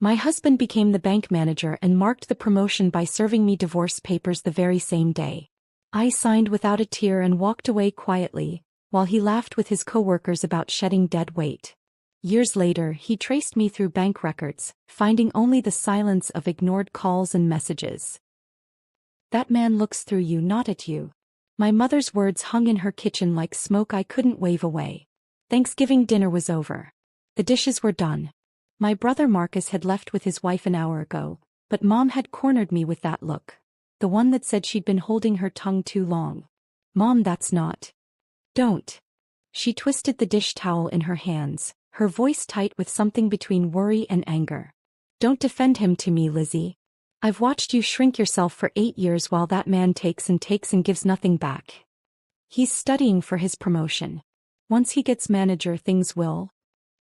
My husband became the bank manager and marked the promotion by serving me divorce papers the very same day. I signed without a tear and walked away quietly, while he laughed with his coworkers about shedding dead weight. Years later, he traced me through bank records, finding only the silence of ignored calls and messages. That man looks through you, not at you. My mother's words hung in her kitchen like smoke I couldn't wave away. Thanksgiving dinner was over. The dishes were done. My brother Marcus had left with his wife an hour ago, but Mom had cornered me with that look. The one that said she'd been holding her tongue too long. Mom, that's not. Don't. She twisted the dish towel in her hands, her voice tight with something between worry and anger. Don't defend him to me, Lizzie. I've watched you shrink yourself for 8 years while that man takes and gives nothing back. He's studying for his promotion. Once he gets manager, things will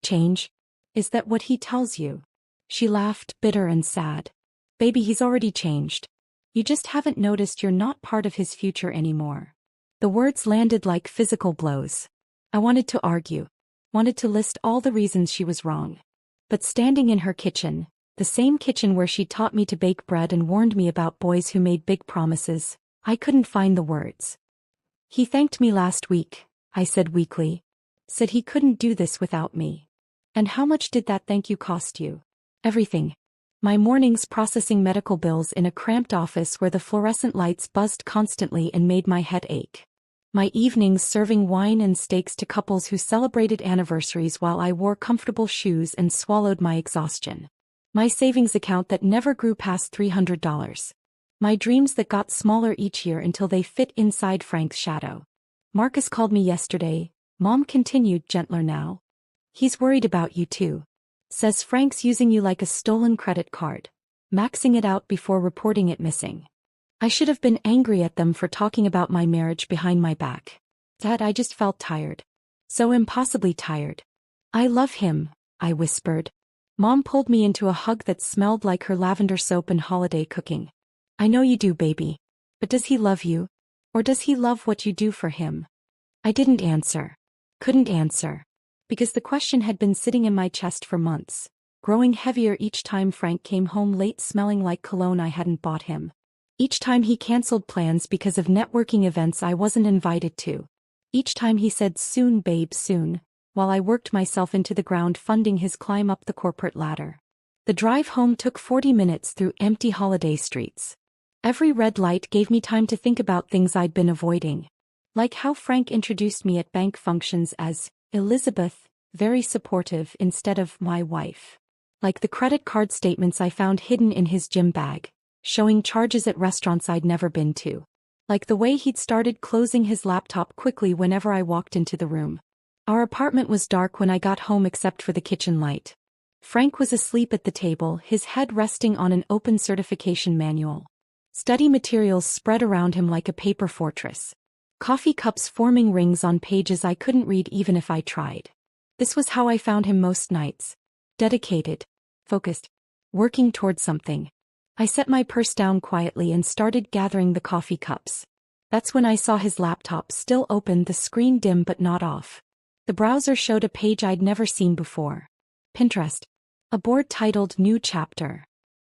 change. Is that what he tells you? She laughed, bitter and sad. Baby, he's already changed. You just haven't noticed you're not part of his future anymore. The words landed like physical blows. I wanted to argue. Wanted to list all the reasons she was wrong. But standing in her kitchen, the same kitchen where she taught me to bake bread and warned me about boys who made big promises, I couldn't find the words. He thanked me last week, I said weakly. Said he couldn't do this without me. And how much did that thank you cost you? Everything. My mornings processing medical bills in a cramped office where the fluorescent lights buzzed constantly and made my head ache. My evenings serving wine and steaks to couples who celebrated anniversaries while I wore comfortable shoes and swallowed my exhaustion. My savings account that never grew past $300. My dreams that got smaller each year until they fit inside Frank's shadow. Marcus called me yesterday, Mom continued, gentler now. He's worried about you too. Says Frank's using you like a stolen credit card. Maxing it out before reporting it missing. I should have been angry at them for talking about my marriage behind my back. Dad, I just felt tired. So impossibly tired. I love him, I whispered. Mom pulled me into a hug that smelled like her lavender soap and holiday cooking. I know you do, baby. But does he love you? Or does he love what you do for him? I didn't answer. Couldn't answer. Because the question had been sitting in my chest for months, growing heavier each time Frank came home late smelling like cologne I hadn't bought him. Each time he canceled plans because of networking events I wasn't invited to. Each time he said soon babe soon, while I worked myself into the ground funding his climb up the corporate ladder. The drive home took 40 minutes through empty holiday streets. Every red light gave me time to think about things I'd been avoiding. Like how Frank introduced me at bank functions as Elizabeth, very supportive instead of my wife. Like the credit card statements I found hidden in his gym bag, showing charges at restaurants I'd never been to. Like the way he'd started closing his laptop quickly whenever I walked into the room. Our apartment was dark when I got home except for the kitchen light. Frank was asleep at the table, his head resting on an open certification manual. Study materials spread around him like a paper fortress. Coffee cups forming rings on pages I couldn't read even if I tried. This was how I found him most nights. Dedicated. Focused. Working toward something. I set my purse down quietly and started gathering the coffee cups. That's when I saw his laptop still open, the screen dim but not off. The browser showed a page I'd never seen before. Pinterest. A board titled New Chapter.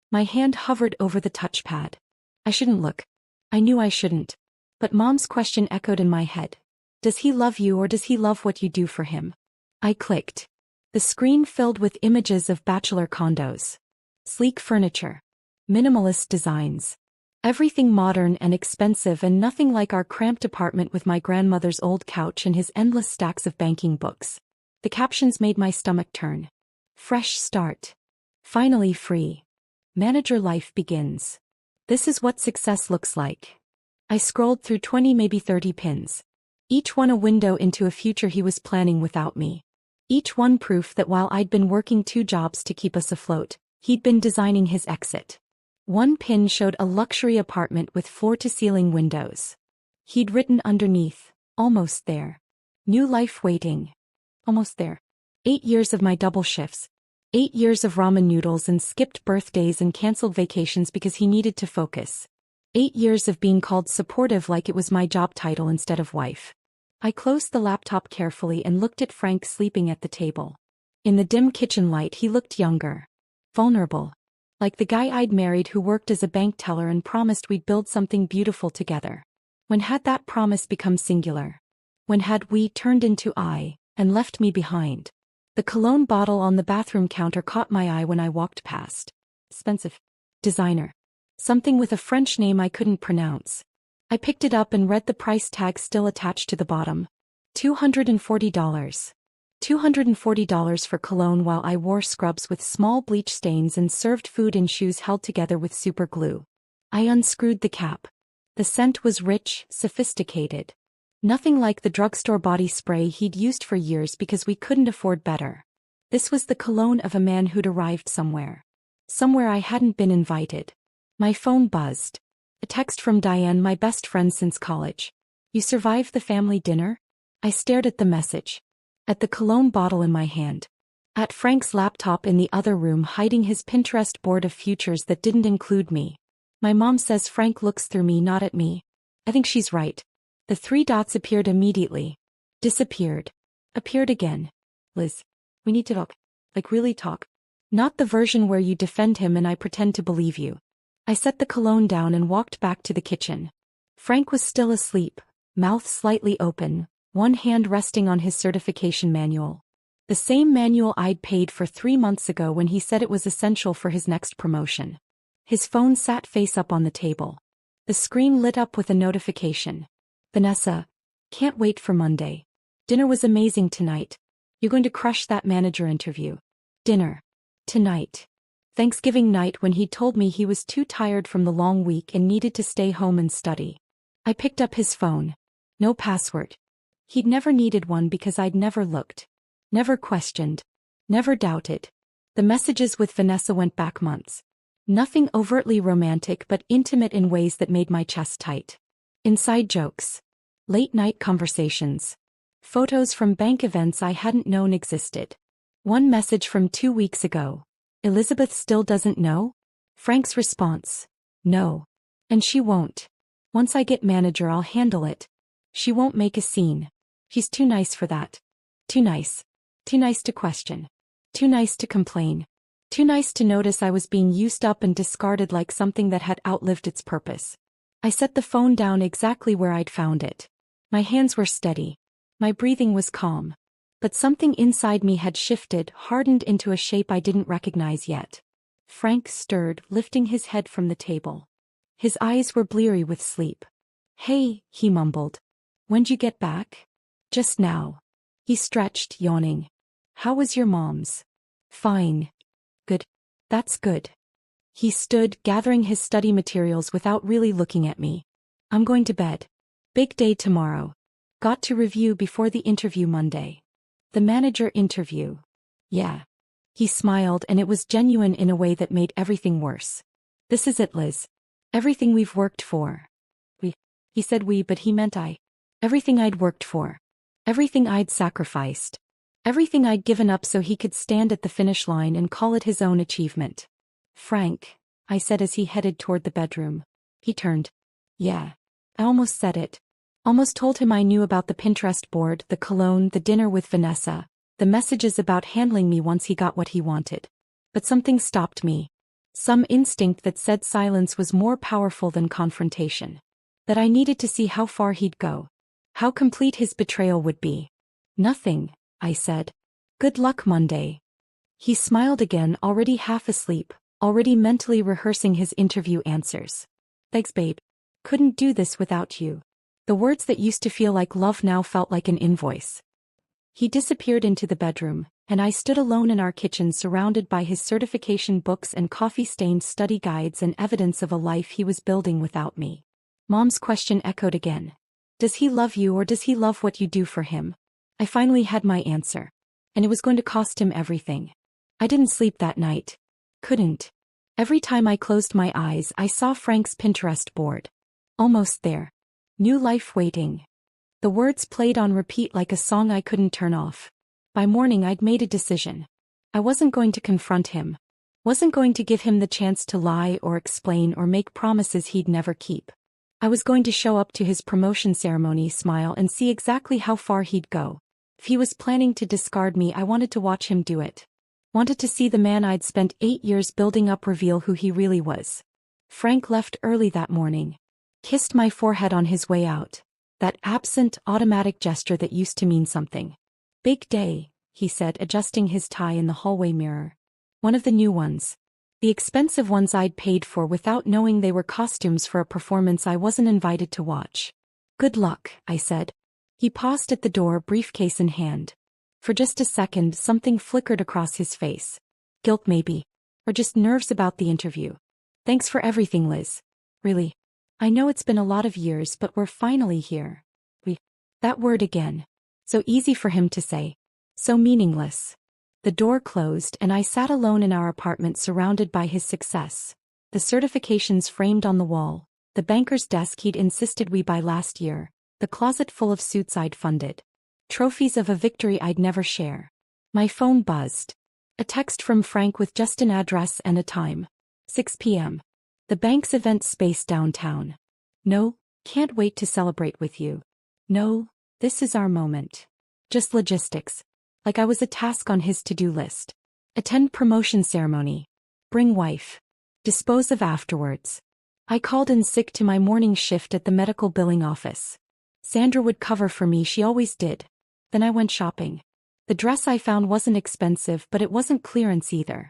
My hand hovered over the touchpad. I shouldn't look. I knew I shouldn't. But Mom's question echoed in my head. Does he love you or does he love what you do for him? I clicked. The screen filled with images of bachelor condos. Sleek furniture. Minimalist designs. Everything modern and expensive and nothing like our cramped apartment with my grandmother's old couch and his endless stacks of banking books. The captions made my stomach turn. Fresh start. Finally free. Manager life begins. This is what success looks like. I scrolled through 20, maybe 30 pins. Each one a window into a future he was planning without me. Each one proof that while I'd been working 2 jobs to keep us afloat, he'd been designing his exit. One pin showed a luxury apartment with floor-to-ceiling windows. He'd written underneath, almost there. New life waiting. Almost there. 8 years of my double shifts. 8 years of ramen noodles and skipped birthdays and canceled vacations because he needed to focus. 8 years of being called supportive like it was my job title instead of wife. I closed the laptop carefully and looked at Frank sleeping at the table. In the dim kitchen light he looked younger. Vulnerable. Like the guy I'd married who worked as a bank teller and promised we'd build something beautiful together. When had that promise become singular? When had we turned into I, and left me behind? The cologne bottle on the bathroom counter caught my eye when I walked past. Expensive. Designer. Something with a French name I couldn't pronounce. I picked it up and read the price tag still attached to the bottom. $240. $240 for cologne while I wore scrubs with small bleach stains and served food in shoes held together with super glue. I unscrewed the cap. The scent was rich, sophisticated. Nothing like the drugstore body spray he'd used for years because we couldn't afford better. This was the cologne of a man who'd arrived somewhere. Somewhere I hadn't been invited. My phone buzzed. A text from Diane, my best friend since college. You survived the family dinner? I stared at the message. At the cologne bottle in my hand. At Frank's laptop in the other room hiding his Pinterest board of futures that didn't include me. My mom says Frank looks through me, not at me. I think she's right. The 3 dots appeared immediately. Disappeared. Appeared again. Liz. We need to talk. Like really talk. Not the version where you defend him and I pretend to believe you. I set the cologne down and walked back to the kitchen. Frank was still asleep, mouth slightly open, one hand resting on his certification manual. The same manual I'd paid for 3 months ago when he said it was essential for his next promotion. His phone sat face up on the table. The screen lit up with a notification. Vanessa, can't wait for Monday. Dinner was amazing tonight. You're going to crush that manager interview. Dinner. Tonight. Thanksgiving night when he told me he was too tired from the long week and needed to stay home and study. I picked up his phone. No password. He'd never needed one because I'd never looked. Never questioned. Never doubted. The messages with Vanessa went back months. Nothing overtly romantic but intimate in ways that made my chest tight. Inside jokes. Late-night conversations. Photos from bank events I hadn't known existed. One message from 2 weeks ago. Elizabeth still doesn't know? Frank's response. No. And she won't. Once I get manager I'll handle it. She won't make a scene. She's too nice for that. Too nice. Too nice to question. Too nice to complain. Too nice to notice I was being used up and discarded like something that had outlived its purpose. I set the phone down exactly where I'd found it. My hands were steady. My breathing was calm. But something inside me had shifted, hardened into a shape I didn't recognize yet. Frank stirred, lifting his head from the table. His eyes were bleary with sleep. Hey, he mumbled. When'd you get back? Just now. He stretched, yawning. How was your mom's? Fine. Good. That's good. He stood, gathering his study materials without really looking at me. I'm going to bed. Big day tomorrow. Got to review before the interview Monday. The manager interview. Yeah. He smiled and it was genuine in a way that made everything worse. This is it, Liz. Everything we've worked for. He said we, but he meant I. Everything I'd worked for. Everything I'd sacrificed. Everything I'd given up so he could stand at the finish line and call it his own achievement. Frank, I said as he headed toward the bedroom. He turned. Yeah. I almost said it. Almost told him I knew about the Pinterest board, the cologne, the dinner with Vanessa, the messages about handling me once he got what he wanted. But something stopped me. Some instinct that said silence was more powerful than confrontation. That I needed to see how far he'd go. How complete his betrayal would be. Nothing, I said. Good luck Monday. He smiled again, already half asleep, already mentally rehearsing his interview answers. Thanks, babe. Couldn't do this without you. The words that used to feel like love now felt like an invoice. He disappeared into the bedroom, and I stood alone in our kitchen surrounded by his certification books and coffee-stained study guides and evidence of a life he was building without me. Mom's question echoed again. Does he love you or does he love what you do for him? I finally had my answer. And it was going to cost him everything. I didn't sleep that night. Couldn't. Every time I closed my eyes I saw Frank's Pinterest board. Almost there. New life waiting. The words played on repeat like a song I couldn't turn off. By morning I'd made a decision. I wasn't going to confront him. Wasn't going to give him the chance to lie or explain or make promises he'd never keep. I was going to show up to his promotion ceremony, smile and see exactly how far he'd go. If he was planning to discard me I wanted to watch him do it. Wanted to see the man I'd spent 8 years building up reveal who he really was. Frank left early that morning. Kissed my forehead on his way out. That absent, automatic gesture that used to mean something. Big day, he said, adjusting his tie in the hallway mirror. One of the new ones. The expensive ones I'd paid for without knowing they were costumes for a performance I wasn't invited to watch. Good luck, I said. He paused at the door, briefcase in hand. For just a second, something flickered across his face. Guilt maybe. Or just nerves about the interview. Thanks for everything, Liz. Really. I know it's been a lot of years, but we're finally here. That word again. So easy for him to say. So meaningless. The door closed and I sat alone in our apartment surrounded by his success. The certifications framed on the wall. The banker's desk he'd insisted we buy last year. The closet full of suits I'd funded. Trophies of a victory I'd never share. My phone buzzed. A text from Frank with just an address and a time. 6 p.m. The bank's event space downtown. No, can't wait to celebrate with you. No, this is our moment. Just logistics. Like I was a task on his to-do list. Attend promotion ceremony. Bring wife. Dispose of afterwards. I called in sick to my morning shift at the medical billing office. Sandra would cover for me, she always did. Then I went shopping. The dress I found wasn't expensive, but it wasn't clearance either.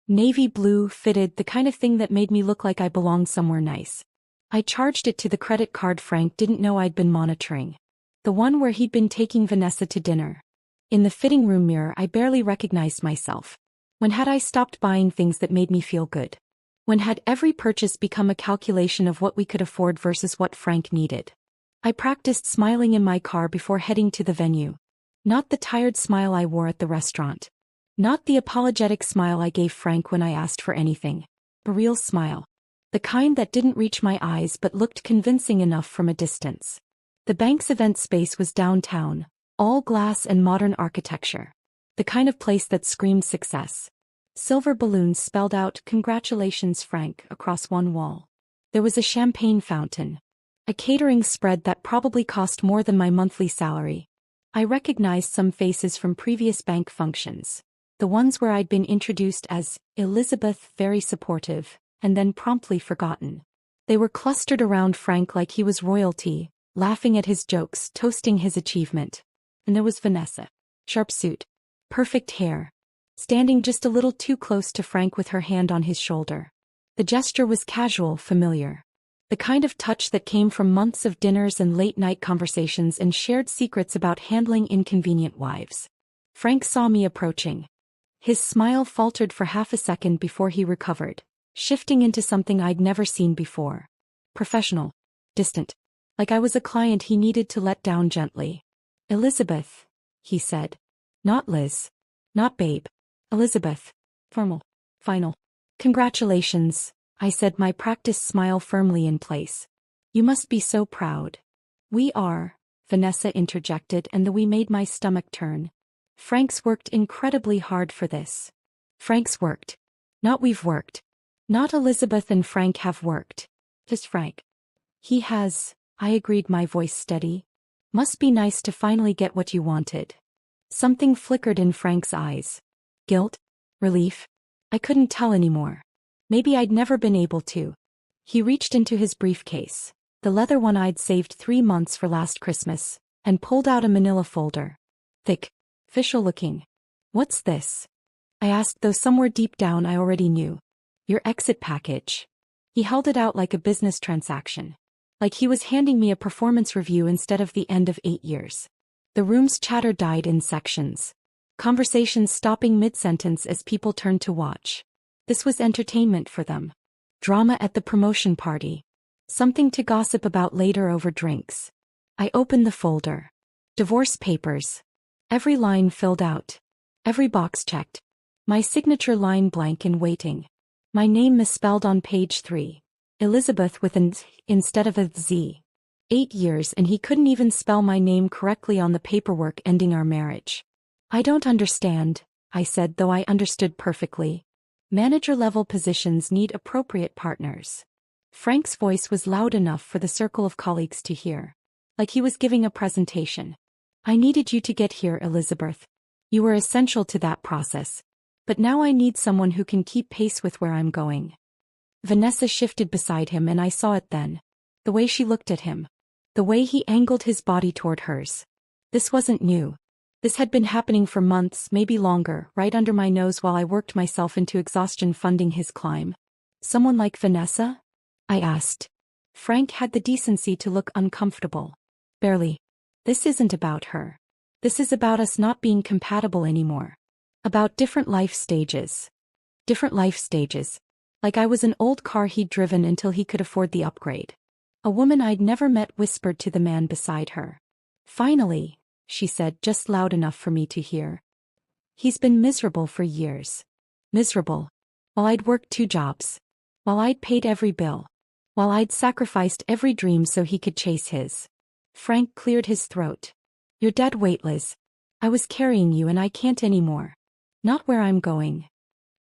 Navy blue, fitted, the kind of thing that made me look like I belonged somewhere nice. I charged it to the credit card Frank didn't know I'd been monitoring. The one where he'd been taking Vanessa to dinner. In the fitting room mirror I barely recognized myself. When had I stopped buying things that made me feel good? When had every purchase become a calculation of what we could afford versus what Frank needed? I practiced smiling in my car before heading to the venue. Not the tired smile I wore at the restaurant. Not the apologetic smile I gave Frank when I asked for anything. A real smile. The kind that didn't reach my eyes but looked convincing enough from a distance. The bank's event space was downtown, all glass and modern architecture. The kind of place that screamed success. Silver balloons spelled out, "Congratulations, Frank," across one wall. There was a champagne fountain. A catering spread that probably cost more than my monthly salary. I recognized some faces from previous bank functions. The ones where I'd been introduced as Elizabeth, very supportive, and then promptly forgotten. They were clustered around Frank like he was royalty, laughing at his jokes, toasting his achievement. And there was Vanessa. Sharp suit. Perfect hair. Standing just a little too close to Frank with her hand on his shoulder. The gesture was casual, familiar. The kind of touch that came from months of dinners and late-night conversations and shared secrets about handling inconvenient wives. Frank saw me approaching. His smile faltered for half a second before he recovered, shifting into something I'd never seen before. Professional. Distant. Like I was a client he needed to let down gently. "Elizabeth," he said. "Not Liz. Not babe. Elizabeth." Formal. Final. "Congratulations," I said, my practiced smile firmly in place. "You must be so proud." "We are," Vanessa interjected, and we made my stomach turn. Frank's worked incredibly hard for this. Frank's worked. Not we've worked. Not Elizabeth and Frank have worked. Just Frank. He has, I agreed, my voice steady. Must be nice to finally get what you wanted. Something flickered in Frank's eyes. Guilt? Relief? I couldn't tell anymore. Maybe I'd never been able to. He reached into his briefcase, the leather one I'd saved 3 months for last Christmas, and pulled out a manila folder. Thick. Official looking. "What's this?" I asked, though somewhere deep down I already knew. "Your exit package." He held it out like a business transaction. Like he was handing me a performance review instead of the end of 8 years. The room's chatter died in sections. Conversations stopping mid-sentence as people turned to watch. This was entertainment for them. Drama at the promotion party. Something to gossip about later over drinks. I opened the folder. Divorce papers. Every line filled out. Every box checked. My signature line blank and waiting. My name misspelled on page 3. Elizabeth with an instead of a Z. 8 years and he couldn't even spell my name correctly on the paperwork ending our marriage. "I don't understand," I said, though I understood perfectly. Manager-level positions need appropriate partners. Frank's voice was loud enough for the circle of colleagues to hear. Like he was giving a presentation. "I needed you to get here, Elizabeth. You were essential to that process. But now I need someone who can keep pace with where I'm going. Vanessa shifted beside him and I saw it then. The way she looked at him. The way he angled his body toward hers. This wasn't new. This had been happening for months, maybe longer, right under my nose while I worked myself into exhaustion funding his climb. Someone like Vanessa? I asked. Frank had the decency to look uncomfortable. Barely. This isn't about her. This is about us not being compatible anymore. About different life stages. Different life stages. Like I was an old car he'd driven until he could afford the upgrade. A woman I'd never met whispered to the man beside her. Finally, she said, just loud enough for me to hear. He's been miserable for years. Miserable. While I'd worked 2 jobs. While I'd paid every bill. While I'd sacrificed every dream so he could chase his. Frank cleared his throat. You're dead weight, Liz. I was carrying you and I can't anymore. Not where I'm going.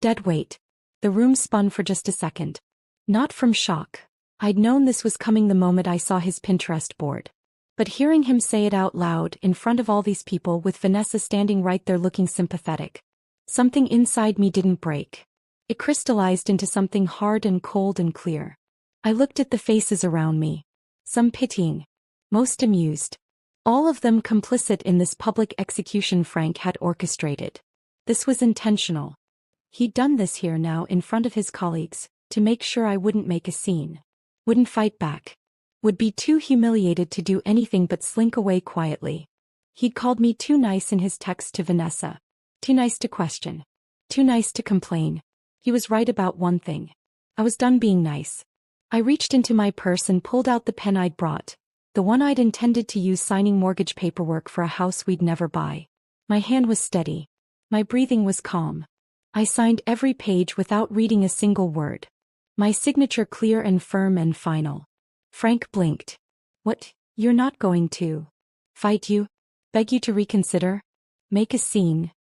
Dead weight. The room spun for just a second. Not from shock. I'd known this was coming the moment I saw his Pinterest board. But hearing him say it out loud in front of all these people with Vanessa standing right there looking sympathetic. Something inside me didn't break. It crystallized into something hard and cold and clear. I looked at the faces around me. Some pitying. Most amused. All of them complicit in this public execution Frank had orchestrated. This was intentional. He'd done this here now in front of his colleagues, to make sure I wouldn't make a scene. Wouldn't fight back. Would be too humiliated to do anything but slink away quietly. He'd called me too nice in his text to Vanessa. Too nice to question. Too nice to complain. He was right about one thing. I was done being nice. I reached into my purse and pulled out the pen I'd brought. The one I'd intended to use signing mortgage paperwork for a house we'd never buy. My hand was steady. My breathing was calm. I signed every page without reading a single word. My signature clear and firm and final. Frank blinked. What, you're not going to fight you? Beg you to reconsider? Make a scene?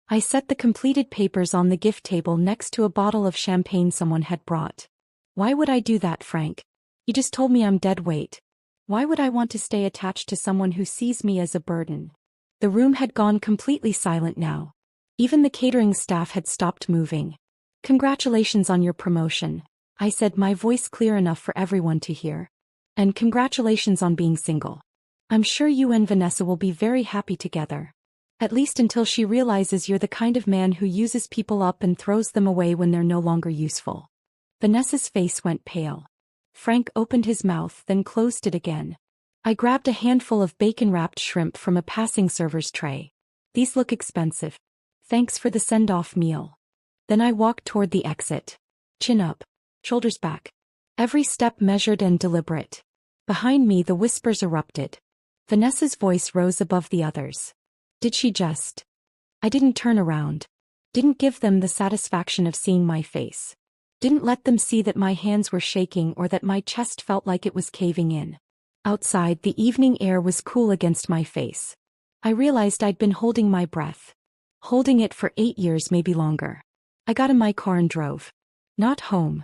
I set the completed papers on the gift table next to a bottle of champagne someone had brought. Why would I do that, Frank? You just told me I'm dead weight. Why would I want to stay attached to someone who sees me as a burden? The room had gone completely silent now. Even the catering staff had stopped moving. Congratulations on your promotion, I said, my voice clear enough for everyone to hear. And congratulations on being single. I'm sure you and Vanessa will be very happy together. At least until she realizes you're the kind of man who uses people up and throws them away when they're no longer useful. Vanessa's face went pale. Frank opened his mouth, then closed it again. I grabbed a handful of bacon-wrapped shrimp from a passing server's tray. These look expensive. Thanks for the send-off meal. Then I walked toward the exit. Chin up. Shoulders back. Every step measured and deliberate. Behind me the whispers erupted. Vanessa's voice rose above the others. Did she just? I didn't turn around. Didn't give them the satisfaction of seeing my face. Didn't let them see that my hands were shaking or that my chest felt like it was caving in. Outside, the evening air was cool against my face. I realized I'd been holding my breath. Holding it for 8 years, maybe longer. I got in my car and drove. Not home.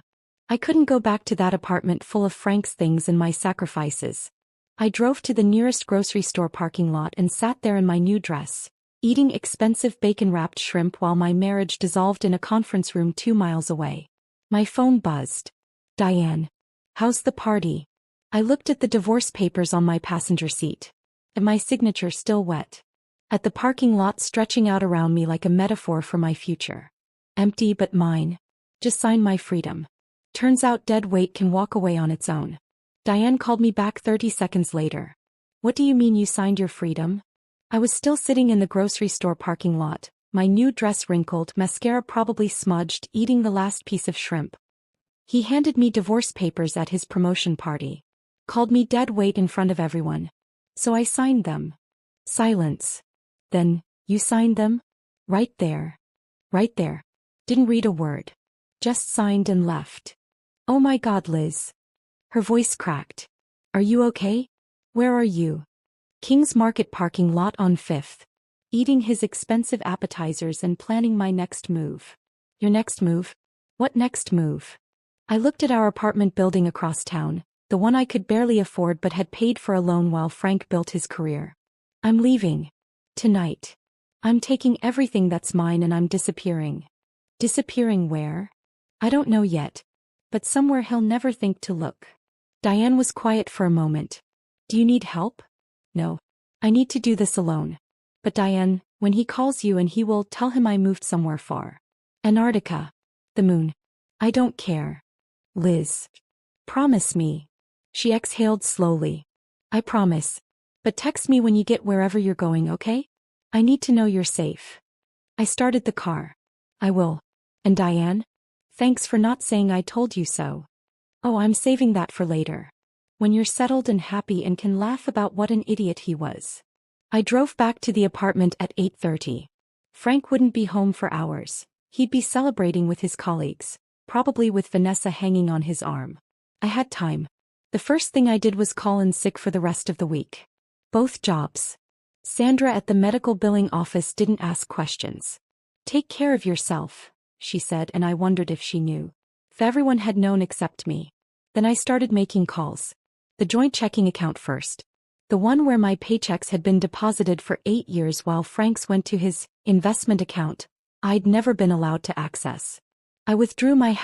I couldn't go back to that apartment full of Frank's things and my sacrifices. I drove to the nearest grocery store parking lot and sat there in my new dress, eating expensive bacon-wrapped shrimp while my marriage dissolved in a conference room 2 miles away. My phone buzzed. Diane. How's the party? I looked at the divorce papers on my passenger seat. And my signature still wet. At the parking lot stretching out around me like a metaphor for my future. Empty but mine. Just sign my freedom. Turns out dead weight can walk away on its own. Diane called me back 30 seconds later. What do you mean you signed your freedom? I was still sitting in the grocery store parking lot, my new dress wrinkled, mascara probably smudged, eating the last piece of shrimp. He handed me divorce papers at his promotion party. Called me dead weight in front of everyone. So I signed them. Silence. Then, you signed them? Right there. Right there. Didn't read a word. Just signed and left. Oh my God, Liz. Her voice cracked. Are you okay? Where are you? King's Market parking lot on 5th. Eating his expensive appetizers and planning my next move. Your next move? What next move? I looked at our apartment building across town, the one I could barely afford but had paid for alone while Frank built his career. I'm leaving. Tonight. I'm taking everything that's mine and I'm disappearing. Disappearing where? I don't know yet. But somewhere he'll never think to look. Diane was quiet for a moment. Do you need help? No. I need to do this alone. But Diane, when he calls you and he will tell him I moved somewhere far. Antarctica. The moon. I don't care. Liz. Promise me. She exhaled slowly. I promise. But text me when you get wherever you're going, okay? I need to know you're safe. I started the car. I will. And Diane? Thanks for not saying I told you so. Oh, I'm saving that for later. When you're settled and happy and can laugh about what an idiot he was. I drove back to the apartment at 8:30. Frank wouldn't be home for hours. He'd be celebrating with his colleagues, probably with Vanessa hanging on his arm. I had time. The first thing I did was call in sick for the rest of the week. Both jobs. Sandra at the medical billing office didn't ask questions. Take care of yourself, she said, and I wondered if she knew. If everyone had known except me. Then I started making calls. The joint checking account first. The one where my paychecks had been deposited for 8 years while Frank's went to his investment account I'd never been allowed to access. I withdrew my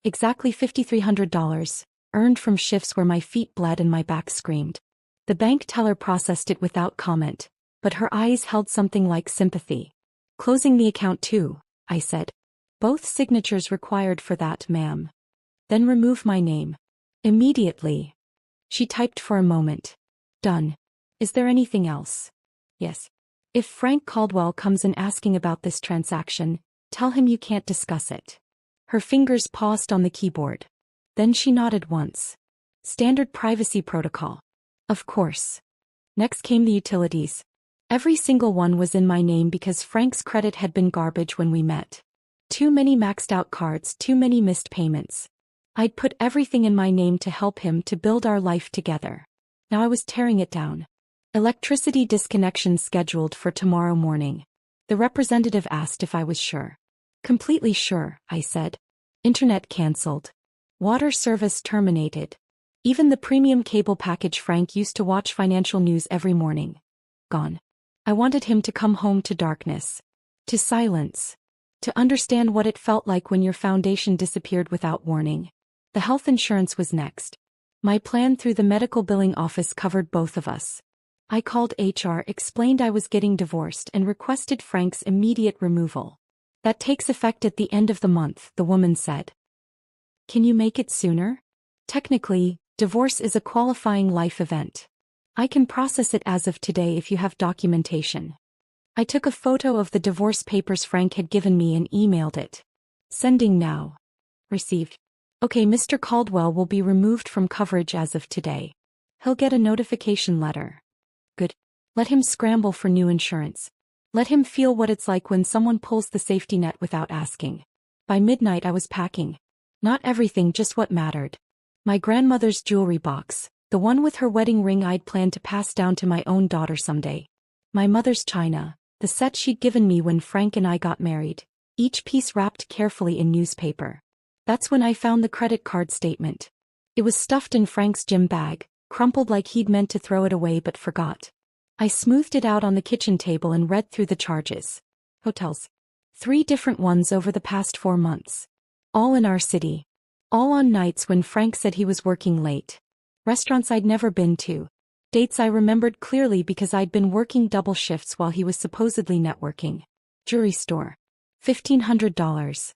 exactly $5,300, earned from shifts where my feet bled and my back screamed. The bank teller processed it without comment, but her eyes held something like sympathy. Closing the account too, I said. Both signatures required for that, ma'am. Then remove my name. Immediately. She typed for a moment. Done. Is there anything else? Yes. If Frank Caldwell comes in asking about this transaction, tell him you can't discuss it. Her fingers paused on the keyboard. Then she nodded once. Standard privacy protocol. Of course. Next came the utilities. Every single one was in my name because Frank's credit had been garbage when we met. Too many maxed out cards, too many missed payments. I'd put everything in my name to help him to build our life together. Now I was tearing it down. Electricity disconnection scheduled for tomorrow morning. The representative asked if I was sure. Completely sure, I said. Internet cancelled. Water service terminated. Even the premium cable package Frank used to watch financial news every morning. Gone. I wanted him to come home to darkness. To silence. To understand what it felt like when your foundation disappeared without warning. The health insurance was next. My plan through the medical billing office covered both of us. I called HR, explained I was getting divorced, and requested Frank's immediate removal. That takes effect at the end of the month, the woman said. Can you make it sooner? Technically, divorce is a qualifying life event. I can process it as of today if you have documentation. I took a photo of the divorce papers Frank had given me and emailed it. Sending now. Received. Okay, Mr. Caldwell will be removed from coverage as of today. He'll get a notification letter. Good. Let him scramble for new insurance. Let him feel what it's like when someone pulls the safety net without asking. By midnight I was packing. Not everything, just what mattered. My grandmother's jewelry box, the one with her wedding ring I'd planned to pass down to my own daughter someday. My mother's china, the set she'd given me when Frank and I got married, each piece wrapped carefully in newspaper. That's when I found the credit card statement. It was stuffed in Frank's gym bag, crumpled like he'd meant to throw it away but forgot. I smoothed it out on the kitchen table and read through the charges. Hotels. 3 different ones over the past 4 months. All in our city. All on nights when Frank said he was working late. Restaurants I'd never been to. Dates I remembered clearly because I'd been working double shifts while he was supposedly networking. Jewelry store. $1,500.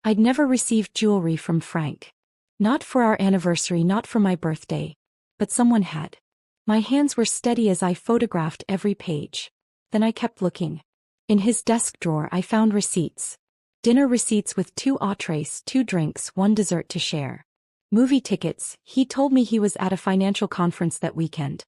I'd never received jewelry from Frank. Not for our anniversary, not for my birthday. But someone had. My hands were steady as I photographed every page. Then I kept looking. In his desk drawer I found receipts. Dinner receipts with 2 entrees, 2 drinks, 1 dessert to share. Movie tickets, he told me he was at a financial conference that weekend.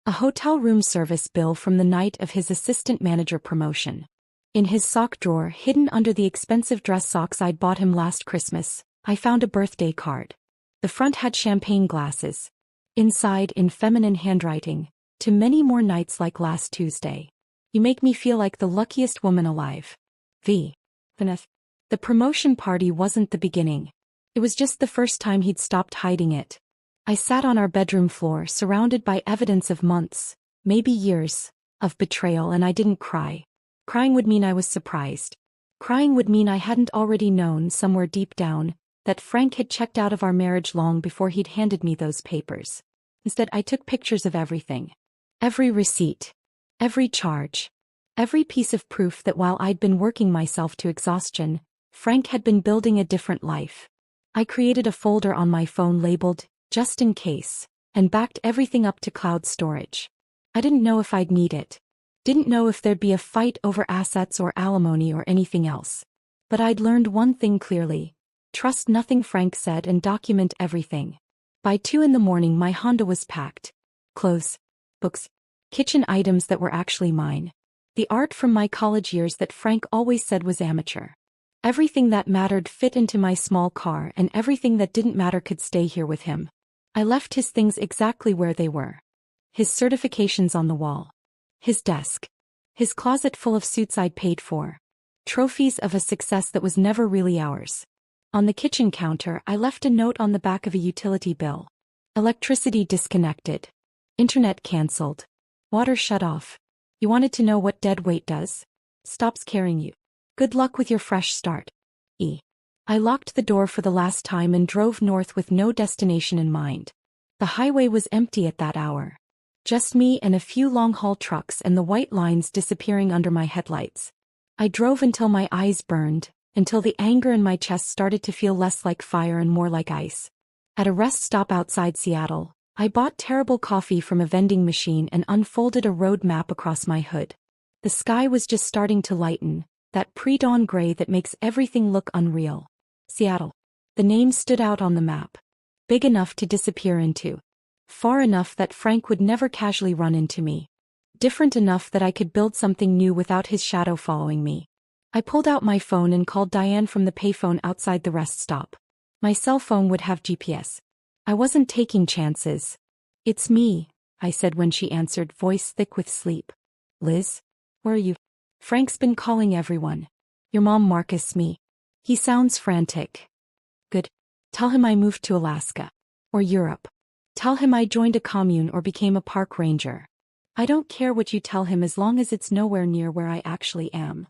A hotel room service bill from the night of his assistant manager promotion. In his sock drawer, hidden under the expensive dress socks I'd bought him last Christmas, I found a birthday card. The front had champagne glasses. Inside, in feminine handwriting, to many more nights like last Tuesday. You make me feel like the luckiest woman alive. Vanessa. The promotion party wasn't the beginning. It was just the first time he'd stopped hiding it. I sat on our bedroom floor surrounded by evidence of months, maybe years, of betrayal, and I didn't cry. Crying would mean I was surprised. Crying would mean I hadn't already known somewhere deep down that Frank had checked out of our marriage long before he'd handed me those papers. Instead, I took pictures of everything. Every receipt. Every charge. Every piece of proof that while I'd been working myself to exhaustion, Frank had been building a different life. I created a folder on my phone labeled, "Just in case," and backed everything up to cloud storage. I didn't know if I'd need it. Didn't know if there'd be a fight over assets or alimony or anything else. But I'd learned one thing clearly. Trust nothing Frank said and document everything. By 2 a.m, my Honda was packed. Clothes, books, kitchen items that were actually mine. The art from my college years that Frank always said was amateur. Everything that mattered fit into my small car, and everything that didn't matter could stay here with him. I left his things exactly where they were. His certifications on the wall. His desk. His closet full of suits I'd paid for. Trophies of a success that was never really ours. On the kitchen counter, I left a note on the back of a utility bill. Electricity disconnected. Internet cancelled. Water shut off. You wanted to know what dead weight does? Stops carrying you. Good luck with your fresh start. I locked the door for the last time and drove north with no destination in mind. The highway was empty at that hour. Just me and a few long-haul trucks and the white lines disappearing under my headlights. I drove until my eyes burned, until the anger in my chest started to feel less like fire and more like ice. At a rest stop outside Seattle, I bought terrible coffee from a vending machine and unfolded a road map across my hood. The sky was just starting to lighten, that pre-dawn gray that makes everything look unreal. Seattle. The name stood out on the map. Big enough to disappear into. Far enough that Frank would never casually run into me. Different enough that I could build something new without his shadow following me. I pulled out my phone and called Diane from the payphone outside the rest stop. My cell phone would have GPS. I wasn't taking chances. "It's me," I said when she answered, voice thick with sleep. "Liz? Where are you?" "Frank's been calling everyone. Your mom, Marcus, me." "He sounds frantic." "Good. Tell him I moved to Alaska. Or Europe. Tell him I joined a commune or became a park ranger. I don't care what you tell him as long as it's nowhere near where I actually am."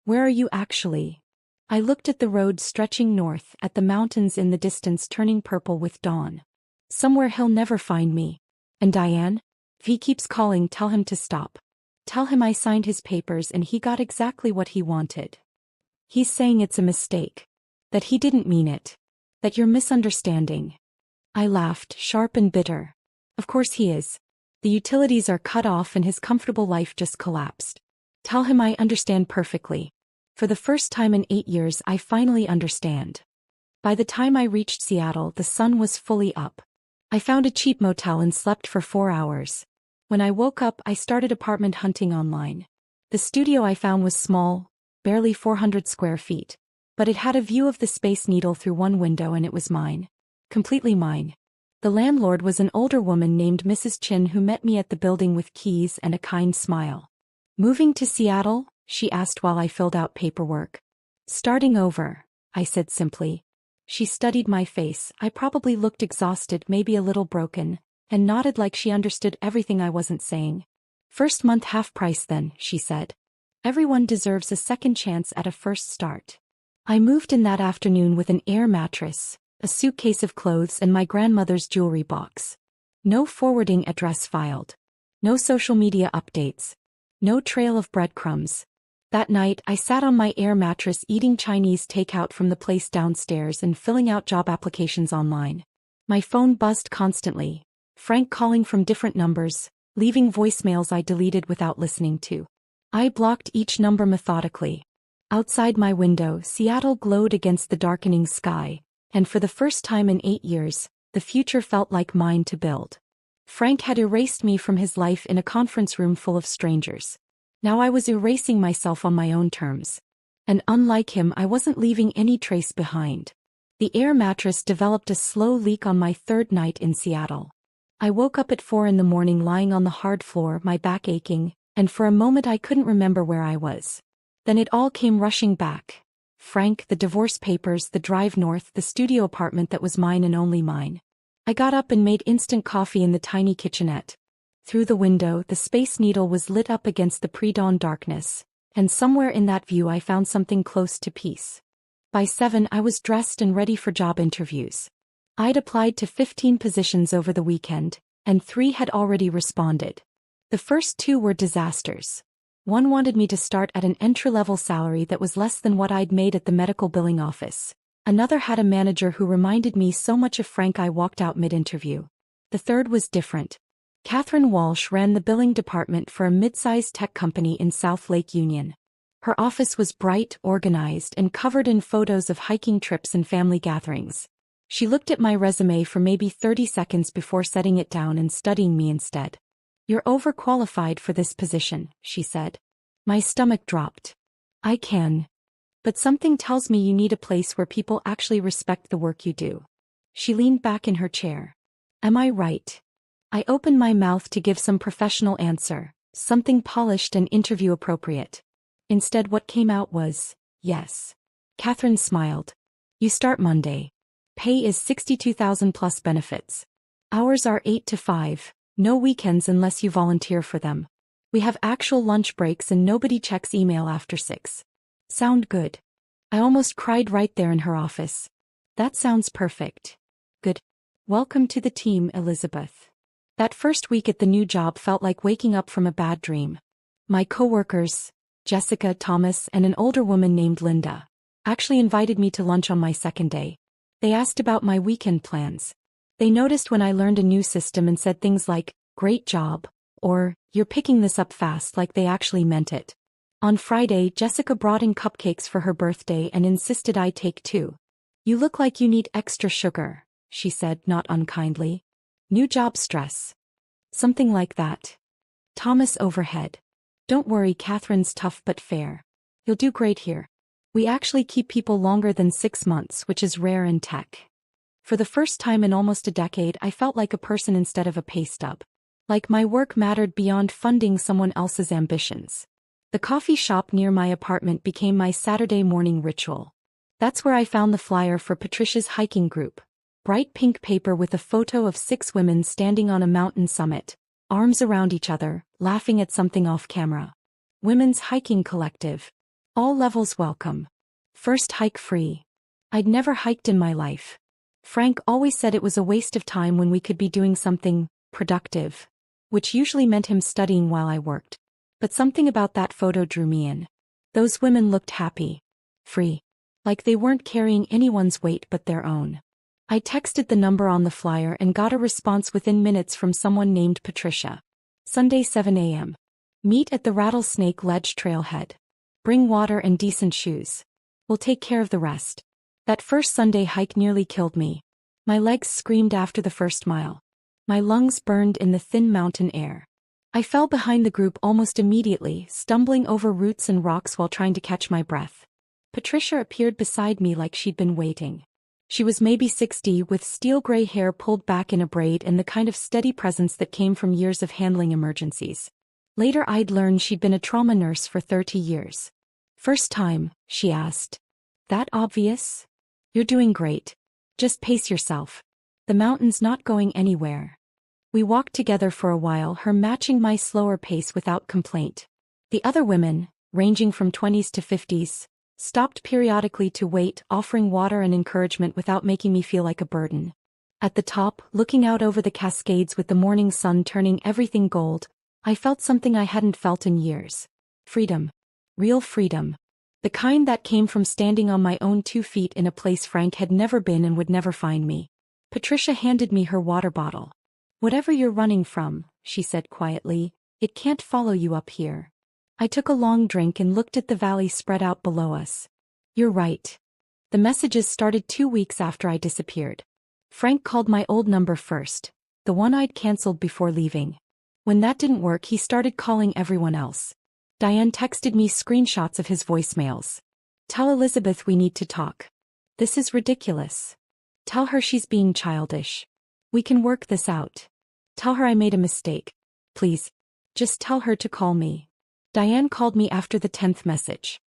"Where are you actually?" I looked at the road stretching north, at the mountains in the distance turning purple with dawn. "Somewhere he'll never find me." "And Diane? If he keeps calling, tell him to stop. Tell him I signed his papers and he got exactly what he wanted. He's saying it's a mistake. That he didn't mean it. That you're misunderstanding." I laughed, sharp and bitter. "Of course he is. The utilities are cut off and his comfortable life just collapsed. Tell him I understand perfectly. For the first time in 8 years, I finally understand." By the time I reached Seattle, the sun was fully up. I found a cheap motel and slept for 4 hours. When I woke up, I started apartment hunting online. The studio I found was small, barely 400 square feet. But it had a view of the Space Needle through one window and it was mine. Completely mine. The landlord was an older woman named Mrs. Chin who met me at the building with keys and a kind smile. "Moving to Seattle?" she asked while I filled out paperwork. "Starting over," I said simply. She studied my face. I probably looked exhausted, maybe a little broken, and nodded like she understood everything I wasn't saying. "First month half price then," she said. "Everyone deserves a second chance at a first start." I moved in that afternoon with an air mattress, a suitcase of clothes and my grandmother's jewelry box. No forwarding address filed. No social media updates. No trail of breadcrumbs. That night, I sat on my air mattress eating Chinese takeout from the place downstairs and filling out job applications online. My phone buzzed constantly. Frank calling from different numbers, leaving voicemails I deleted without listening to. I blocked each number methodically. Outside my window, Seattle glowed against the darkening sky, and for the first time in 8 years, the future felt like mine to build. Frank had erased me from his life in a conference room full of strangers. Now I was erasing myself on my own terms. And unlike him, I wasn't leaving any trace behind. The air mattress developed a slow leak on my 3rd night in Seattle. I woke up at 4 a.m. lying on the hard floor, my back aching, and for a moment I couldn't remember where I was. Then it all came rushing back. Frank, the divorce papers, the drive north, the studio apartment that was mine and only mine. I got up and made instant coffee in the tiny kitchenette. Through the window, the Space Needle was lit up against the pre-dawn darkness, And somewhere in that view I found something close to peace. By 7 I was dressed and ready for job interviews. I'd applied to 15 positions over the weekend, and 3 had already responded. The first 2 were disasters. One wanted me to start at an entry-level salary that was less than what I'd made at the medical billing office. Another had a manager who reminded me so much of Frank I walked out mid-interview. The third was different. Catherine Walsh ran the billing department for a mid-sized tech company in South Lake Union. Her office was bright, organized, and covered in photos of hiking trips and family gatherings. She looked at my resume for maybe 30 seconds before setting it down and studying me instead. "You're overqualified for this position," she said. My stomach dropped. "I can. But something tells me you need a place where people actually respect the work you do." She leaned back in her chair. "Am I right?" I opened my mouth to give some professional answer, something polished and interview appropriate. Instead what came out was, "Yes." Catherine smiled. "You start Monday. Pay is $62,000 plus benefits. Hours are 8 to 5, no weekends unless you volunteer for them. We have actual lunch breaks and nobody checks email after 6. Sound good?" I almost cried right there in her office. "That sounds perfect." "Good. Welcome to the team, Elizabeth." That first week at the new job felt like waking up from a bad dream. My coworkers, Jessica, Thomas, and an older woman named Linda, actually invited me to lunch on my second day. They asked about my weekend plans. They noticed when I learned a new system and said things like, "Great job," or, "You're picking this up fast," like they actually meant it. On Friday, Jessica brought in cupcakes for her birthday and insisted I take 2. "You look like you need extra sugar," she said, not unkindly. "New job stress." Something like that. Thomas overhead. "Don't worry, Catherine's tough but fair. You'll do great here. We actually keep people longer than 6 months, which is rare in tech." For the first time in almost a decade, I felt like a person instead of a pay stub. Like my work mattered beyond funding someone else's ambitions. The coffee shop near my apartment became my Saturday morning ritual. That's where I found the flyer for Patricia's hiking group. Bright pink paper with a photo of 6 women standing on a mountain summit, arms around each other, laughing at something off camera. Women's Hiking Collective. All levels welcome. First hike free. I'd never hiked in my life. Frank always said it was a waste of time when we could be doing something productive, which usually meant him studying while I worked. But something about that photo drew me in. Those women looked happy. Free. Like they weren't carrying anyone's weight but their own. I texted the number on the flyer and got a response within minutes from someone named Patricia. Sunday 7 a.m. Meet at the Rattlesnake Ledge trailhead. Bring water and decent shoes. We'll take care of the rest. That first Sunday hike nearly killed me. My legs screamed after the first mile. My lungs burned in the thin mountain air. I fell behind the group almost immediately, stumbling over roots and rocks while trying to catch my breath. Patricia appeared beside me like she'd been waiting. She was maybe 60, with steel gray hair pulled back in a braid and the kind of steady presence that came from years of handling emergencies. Later I'd learned she'd been a trauma nurse for 30 years. "First time?" she asked. "That obvious? You're doing great. Just pace yourself. The mountain's not going anywhere." We walked together for a while, her matching my slower pace without complaint. The other women, ranging from 20s to 50s, stopped periodically to wait, offering water and encouragement without making me feel like a burden. At the top, looking out over the Cascades with the morning sun turning everything gold, I felt something I hadn't felt in years. Freedom. Real freedom. The kind that came from standing on my own 2 feet in a place Frank had never been and would never find me. Patricia handed me her water bottle. "Whatever you're running from," she said quietly, "it can't follow you up here." I took a long drink and looked at the valley spread out below us. "You're right." The messages started 2 weeks after I disappeared. Frank called my old number first, the one I'd canceled before leaving. When that didn't work, he started calling everyone else. Diane texted me screenshots of his voicemails. "Tell Elizabeth we need to talk. This is ridiculous. Tell her she's being childish. We can work this out. Tell her I made a mistake. Please. Just tell her to call me." Diane called me after the 10th message.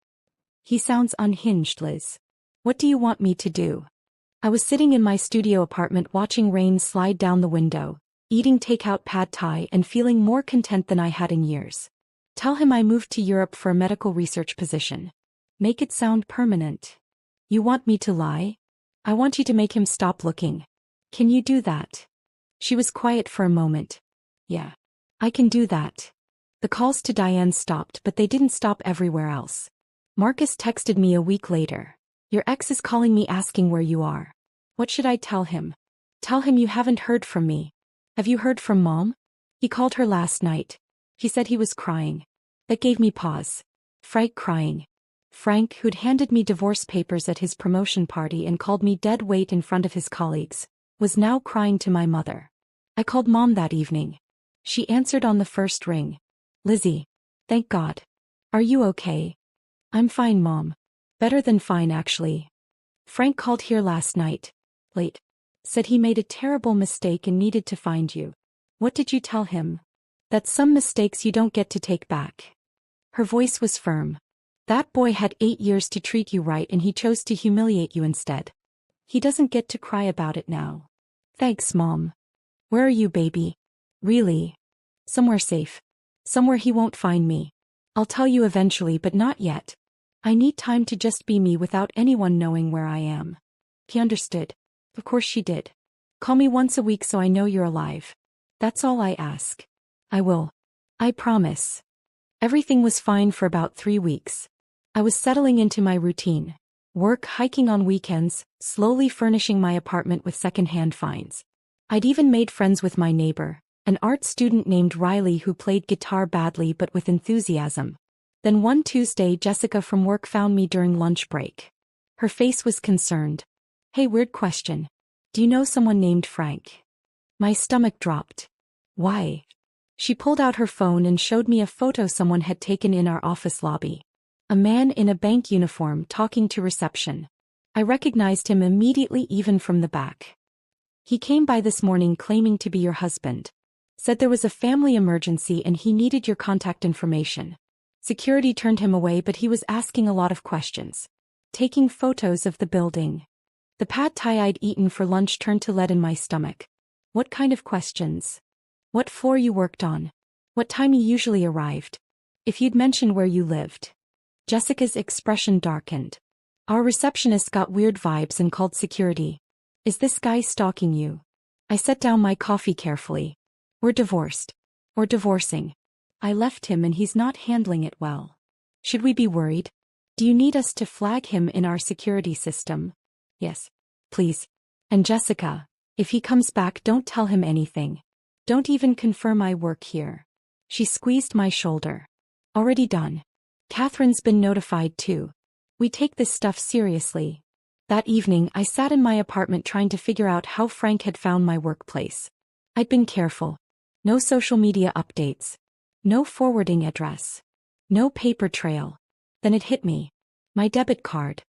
"He sounds unhinged, Liz. What do you want me to do?" I was sitting in my studio apartment watching rain slide down the window, eating takeout pad thai and feeling more content than I had in years. Tell him I moved to Europe for a medical research position. Make it sound permanent. You want me to lie? I want you to make him stop looking. Can you do that? She was quiet for a moment. Yeah. I can do that. The calls to Diane stopped, but they didn't stop everywhere else. Marcus texted me a week later. Your ex is calling me asking where you are. What should I tell him? Tell him you haven't heard from me. Have you heard from Mom? He called her last night. He said he was crying. That gave me pause. Frank crying. Frank, who'd handed me divorce papers at his promotion party and called me dead weight in front of his colleagues, was now crying to my mother. I called Mom that evening. She answered on the first ring. Lizzie. Thank God. Are you okay? I'm fine, Mom. Better than fine, actually. Frank called here last night. Late. Said he made a terrible mistake and needed to find you. What did you tell him? That some mistakes you don't get to take back. Her voice was firm. That boy had 8 years to treat you right and he chose to humiliate you instead. He doesn't get to cry about it now. Thanks, Mom. Where are you, baby? Really? Somewhere safe. Somewhere he won't find me. I'll tell you eventually, but not yet. I need time to just be me without anyone knowing where I am. He understood. Of course she did. Call me once a week so I know you're alive. That's all I ask. I will. I promise. Everything was fine for about 3 weeks. I was settling into my routine. Work, hiking on weekends, slowly furnishing my apartment with second-hand finds. I'd even made friends with my neighbor, an art student named Riley who played guitar badly but with enthusiasm. Then one Tuesday, Jessica from work found me during lunch break. Her face was concerned. Hey, weird question. Do you know someone named Frank? My stomach dropped. Why? She pulled out her phone and showed me a photo someone had taken in our office lobby. A man in a bank uniform talking to reception. I recognized him immediately, even from the back. He came by this morning claiming to be your husband. Said there was a family emergency and he needed your contact information. Security turned him away, but he was asking a lot of questions. Taking photos of the building. The pad thai I'd eaten for lunch turned to lead in my stomach. What kind of questions? What floor you worked on? What time you usually arrived? If you'd mentioned where you lived. Jessica's expression darkened. Our receptionist got weird vibes and called security. Is this guy stalking you? I set down my coffee carefully. We're divorced. Or divorcing. I left him and he's not handling it well. Should we be worried? Do you need us to flag him in our security system? Yes. Please. And Jessica, if he comes back, don't tell him anything. Don't even confirm I work here. She squeezed my shoulder. Already done. Catherine's been notified too. We take this stuff seriously. That evening, I sat in my apartment trying to figure out how Frank had found my workplace. I'd been careful. No social media updates. No forwarding address. No paper trail. Then it hit me. My debit card.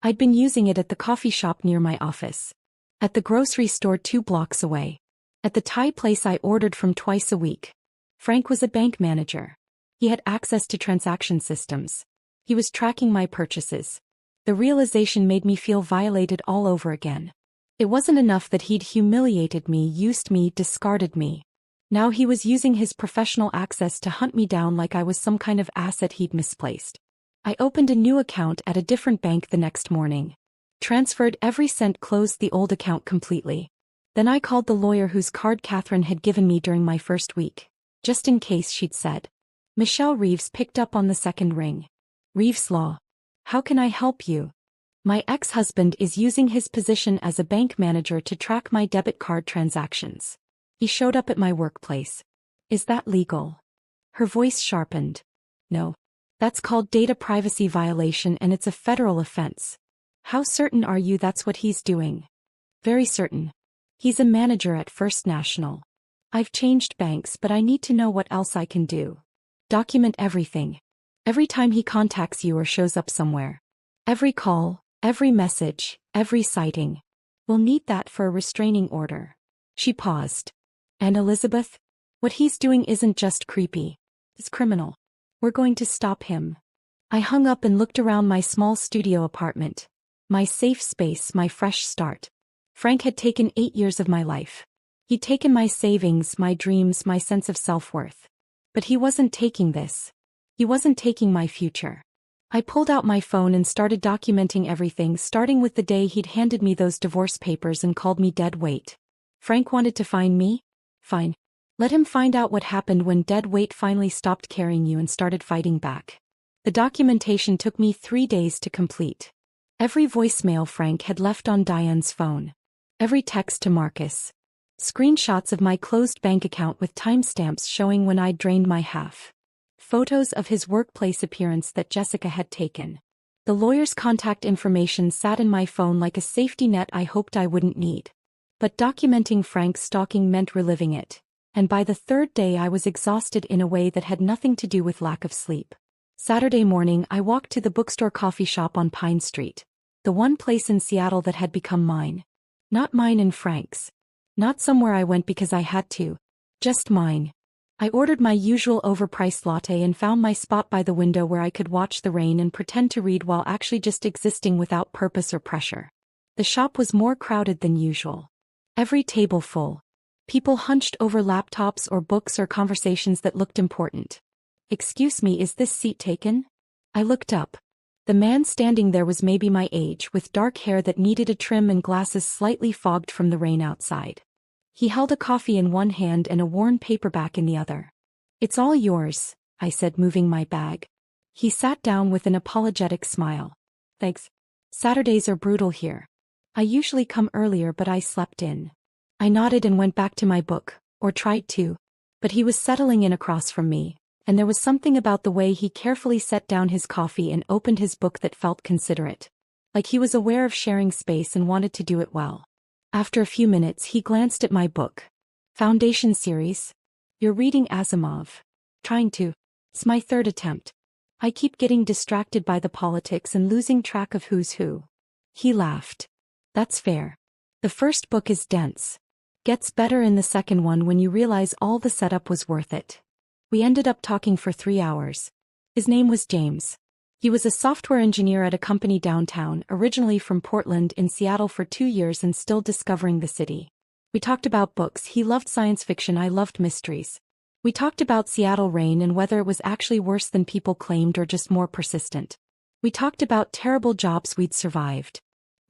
I'd been using it at the coffee shop near my office. At the grocery store 2 blocks away. At the Thai place I ordered from twice a week. Frank was a bank manager. He had access to transaction systems. He was tracking my purchases. The realization made me feel violated all over again. It wasn't enough that he'd humiliated me, used me, discarded me. Now he was using his professional access to hunt me down like I was some kind of asset he'd misplaced. I opened a new account at a different bank the next morning. Transferred every cent, closed the old account completely. Then I called the lawyer whose card Catherine had given me during my first week. Just in case, she'd said. Michelle Reeves picked up on the second ring. Reeves Law. How can I help you? My ex-husband is using his position as a bank manager to track my debit card transactions. He showed up at my workplace. Is that legal? Her voice sharpened. No. That's called data privacy violation and it's a federal offense. How certain are you that's what he's doing? Very certain. He's a manager at First National. I've changed banks, but I need to know what else I can do. Document everything. Every time he contacts you or shows up somewhere. Every call, every message, every sighting. We'll need that for a restraining order. She paused. And Elizabeth? What he's doing isn't just creepy. It's criminal. We're going to stop him. I hung up and looked around my small studio apartment. My safe space, my fresh start. Frank had taken 8 years of my life. He'd taken my savings, my dreams, my sense of self-worth. But he wasn't taking this. He wasn't taking my future. I pulled out my phone and started documenting everything, starting with the day he'd handed me those divorce papers and called me dead weight. Frank wanted to find me? Fine. Let him find out what happened when dead weight finally stopped carrying you and started fighting back. The documentation took me 3 days to complete. Every voicemail Frank had left on Diane's phone. Every text to Marcus. Screenshots of my closed bank account with timestamps showing when I'd drained my half. Photos of his workplace appearance that Jessica had taken. The lawyer's contact information sat in my phone like a safety net I hoped I wouldn't need. But documenting Frank's stalking meant reliving it, and by the 3rd day I was exhausted in a way that had nothing to do with lack of sleep. Saturday morning I walked to the bookstore coffee shop on Pine Street, the one place in Seattle that had become mine. Not mine and Frank's. Not somewhere I went because I had to. Just mine. I ordered my usual overpriced latte and found my spot by the window where I could watch the rain and pretend to read while actually just existing without purpose or pressure. The shop was more crowded than usual. Every table full. People hunched over laptops or books or conversations that looked important. "Excuse me, is this seat taken?" I looked up. The man standing there was maybe my age, with dark hair that needed a trim and glasses slightly fogged from the rain outside. He held a coffee in one hand and a worn paperback in the other. "It's all yours," I said, moving my bag. He sat down with an apologetic smile. "Thanks. Saturdays are brutal here. I usually come earlier, but I slept in." I nodded and went back to my book, or tried to. But he was settling in across from me, and there was something about the way he carefully set down his coffee and opened his book that felt considerate. Like he was aware of sharing space and wanted to do it well. After a few minutes he glanced at my book. "Foundation series? You're reading Asimov." "Trying to. It's my 3rd attempt. I keep getting distracted by the politics and losing track of who's who." He laughed. "That's fair. The first book is dense. Gets better in the second one when you realize all the setup was worth it." We ended up talking for 3 hours. His name was James. He was a software engineer at a company downtown, originally from Portland, in Seattle for 2 years and still discovering the city. We talked about books. He loved science fiction, I loved mysteries. We talked about Seattle rain and whether it was actually worse than people claimed or just more persistent. We talked about terrible jobs we'd survived.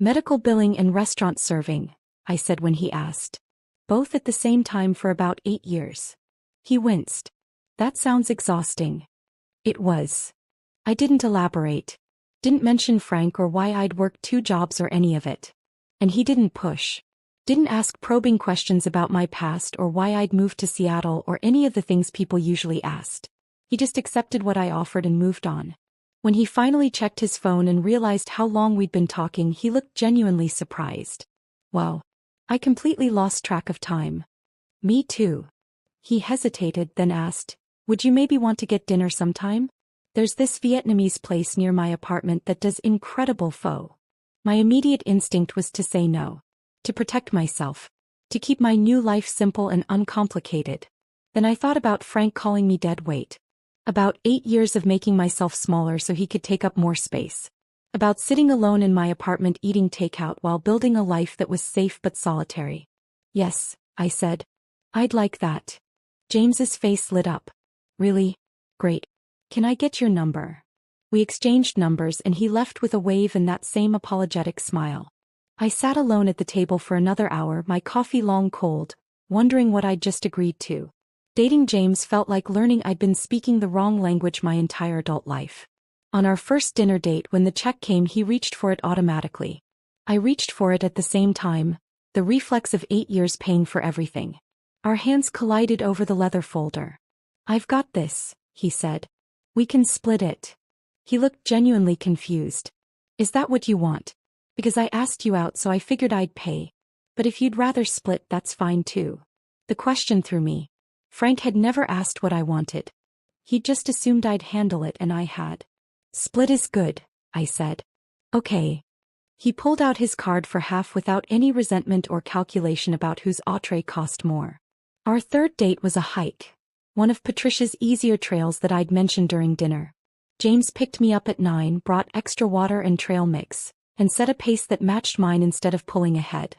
"Medical billing and restaurant serving," I said when he asked. "Both at the same time for about 8 years. He winced. "That sounds exhausting." It was. I didn't elaborate. Didn't mention Frank or why I'd worked 2 jobs or any of it. And he didn't push. Didn't ask probing questions about my past or why I'd moved to Seattle or any of the things people usually asked. He just accepted what I offered and moved on. When he finally checked his phone and realized how long we'd been talking, he looked genuinely surprised. "Wow. I completely lost track of time." "Me too." He hesitated, then asked, "Would you maybe want to get dinner sometime? There's this Vietnamese place near my apartment that does incredible pho." My immediate instinct was to say no. To protect myself. To keep my new life simple and uncomplicated. Then I thought about Frank calling me dead weight. About 8 years of making myself smaller so he could take up more space. About sitting alone in my apartment eating takeout while building a life that was safe but solitary. "Yes," I said. "I'd like that." James's face lit up. "Really? Great. Can I get your number?" We exchanged numbers and he left with a wave and that same apologetic smile. I sat alone at the table for another hour, my coffee long cold, wondering what I'd just agreed to. Dating James felt like learning I'd been speaking the wrong language my entire adult life. On our first dinner date, when the check came, he reached for it automatically. I reached for it at the same time, the reflex of 8 years paying for everything. Our hands collided over the leather folder. "I've got this," he said. "We can split it." He looked genuinely confused. "Is that what you want? Because I asked you out, so I figured I'd pay. But if you'd rather split, that's fine too." The question threw me. Frank had never asked what I wanted. He'd just assumed I'd handle it, and I had. "Split is good," I said. "Okay." He pulled out his card for half without any resentment or calculation about whose entree cost more. Our third date was a hike. One of Patricia's easier trails that I'd mentioned during dinner. James picked me up at 9, brought extra water and trail mix, and set a pace that matched mine instead of pulling ahead.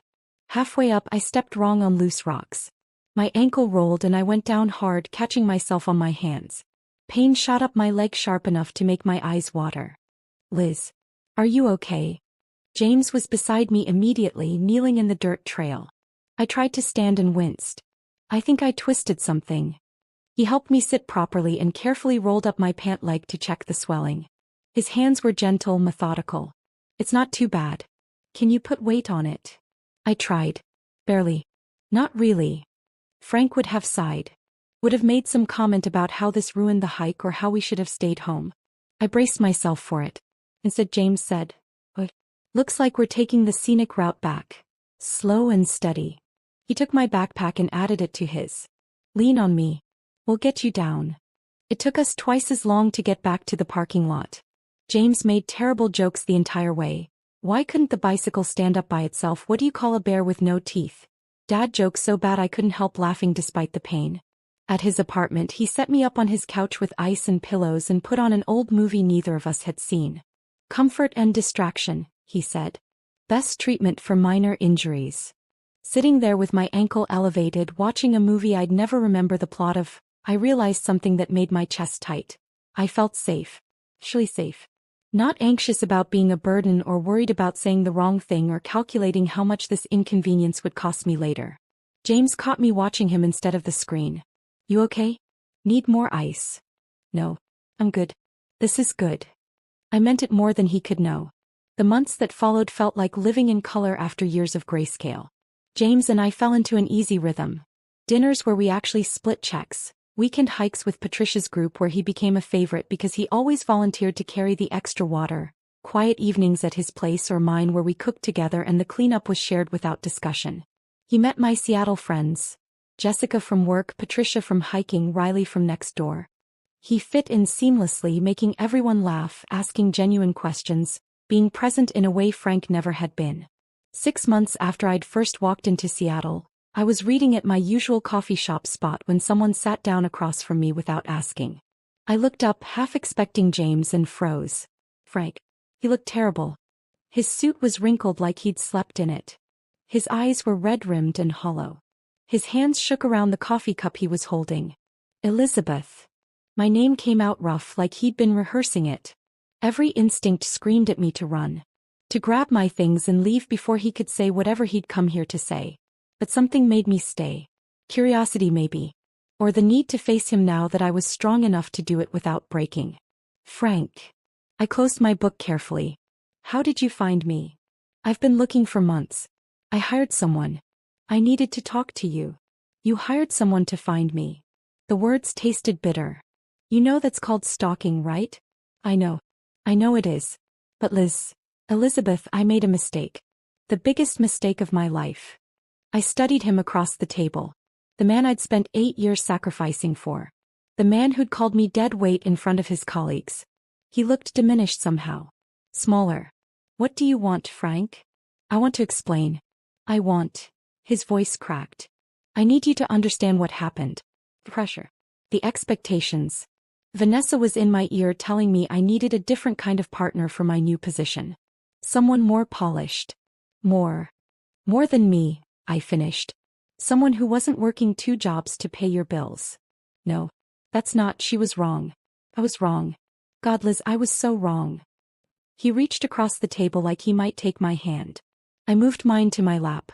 Halfway up I stepped wrong on loose rocks. My ankle rolled and I went down hard, catching myself on my hands. Pain shot up my leg sharp enough to make my eyes water. Liz. Are you okay? James was beside me immediately, kneeling in the dirt trail. I tried to stand and winced. I think I twisted something. He helped me sit properly and carefully rolled up my pant leg to check the swelling. His hands were gentle, methodical. It's not too bad. Can you put weight on it? I tried. Barely. Not really. Frank would have sighed. Would have made some comment about how this ruined the hike or how we should have stayed home. I braced myself for it. Instead, James said, looks like we're taking the scenic route back. Slow and steady. He took my backpack and added it to his. Lean on me. We'll get you down. It took us twice as long to get back to the parking lot. James made terrible jokes the entire way. Why couldn't the bicycle stand up by itself? What do you call a bear with no teeth? Dad joked so bad I couldn't help laughing despite the pain. At his apartment, he set me up on his couch with ice and pillows and put on an old movie neither of us had seen. Comfort and distraction, he said. Best treatment for minor injuries. Sitting there with my ankle elevated, watching a movie I'd never remember the plot of, I realized something that made my chest tight. I felt safe. Actually safe. Not anxious about being a burden or worried about saying the wrong thing or calculating how much this inconvenience would cost me later. James caught me watching him instead of the screen. You okay? Need more ice? No. I'm good. This is good. I meant it more than he could know. The months that followed felt like living in color after years of grayscale. James and I fell into an easy rhythm. Dinners where we actually split checks. Weekend hikes with Patricia's group where he became a favorite because he always volunteered to carry the extra water. Quiet evenings at his place or mine where we cooked together and the cleanup was shared without discussion. He met my Seattle friends. Jessica from work, Patricia from hiking, Riley from next door. He fit in seamlessly, making everyone laugh, asking genuine questions, being present in a way Frank never had been. 6 months after I'd first walked into Seattle, I was reading at my usual coffee shop spot when someone sat down across from me without asking. I looked up, half expecting James, and froze. Frank. He looked terrible. His suit was wrinkled like he'd slept in it. His eyes were red-rimmed and hollow. His hands shook around the coffee cup he was holding. Elizabeth. My name came out rough like he'd been rehearsing it. Every instinct screamed at me to run. To grab my things and leave before he could say whatever he'd come here to say. But something made me stay. Curiosity maybe. Or the need to face him now that I was strong enough to do it without breaking. Frank. I closed my book carefully. How did you find me? I've been looking for months. I hired someone. I needed to talk to you. You hired someone to find me. The words tasted bitter. You know that's called stalking, right? I know. I know it is. But Elizabeth, I made a mistake. The biggest mistake of my life. I studied him across the table. The man I'd spent 8 years sacrificing for. The man who'd called me dead weight in front of his colleagues. He looked diminished somehow. Smaller. What do you want, Frank? I want to explain. I want. His voice cracked. I need you to understand what happened. The pressure. The expectations. Vanessa was in my ear telling me I needed a different kind of partner for my new position. Someone more polished. More than me, I finished. Someone who wasn't working 2 jobs to pay your bills. No. That's not. She was wrong. I was wrong. God, Liz, I was so wrong. He reached across the table like he might take my hand. I moved mine to my lap.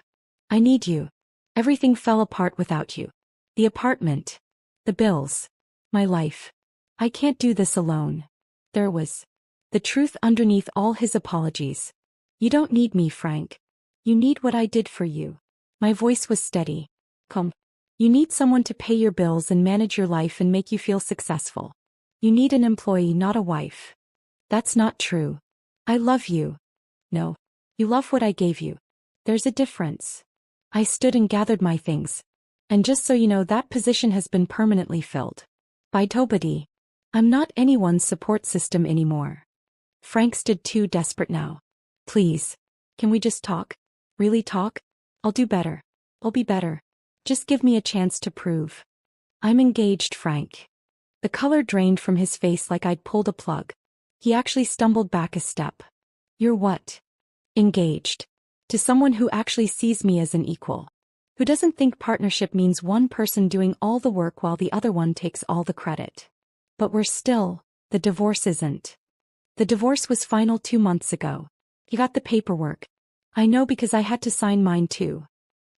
I need you. Everything fell apart without you. The apartment. The bills. My life. I can't do this alone. There was the truth underneath all his apologies. You don't need me, Frank. You need what I did for you. My voice was steady. Come. You need someone to pay your bills and manage your life and make you feel successful. You need an employee, not a wife. That's not true. I love you. No. You love what I gave you. There's a difference. I stood and gathered my things. And just so you know, that position has been permanently filled. By Tobadi. I'm not anyone's support system anymore. Frank stood too desperate now. Please. Can we just talk? Really talk? I'll do better. I'll be better. Just give me a chance to prove. I'm engaged, Frank. The color drained from his face like I'd pulled a plug. He actually stumbled back a step. You're what? Engaged. To someone who actually sees me as an equal. Who doesn't think partnership means one person doing all the work while the other one takes all the credit. But the divorce isn't. The divorce was final 2 months ago. He got the paperwork. I know because I had to sign mine too.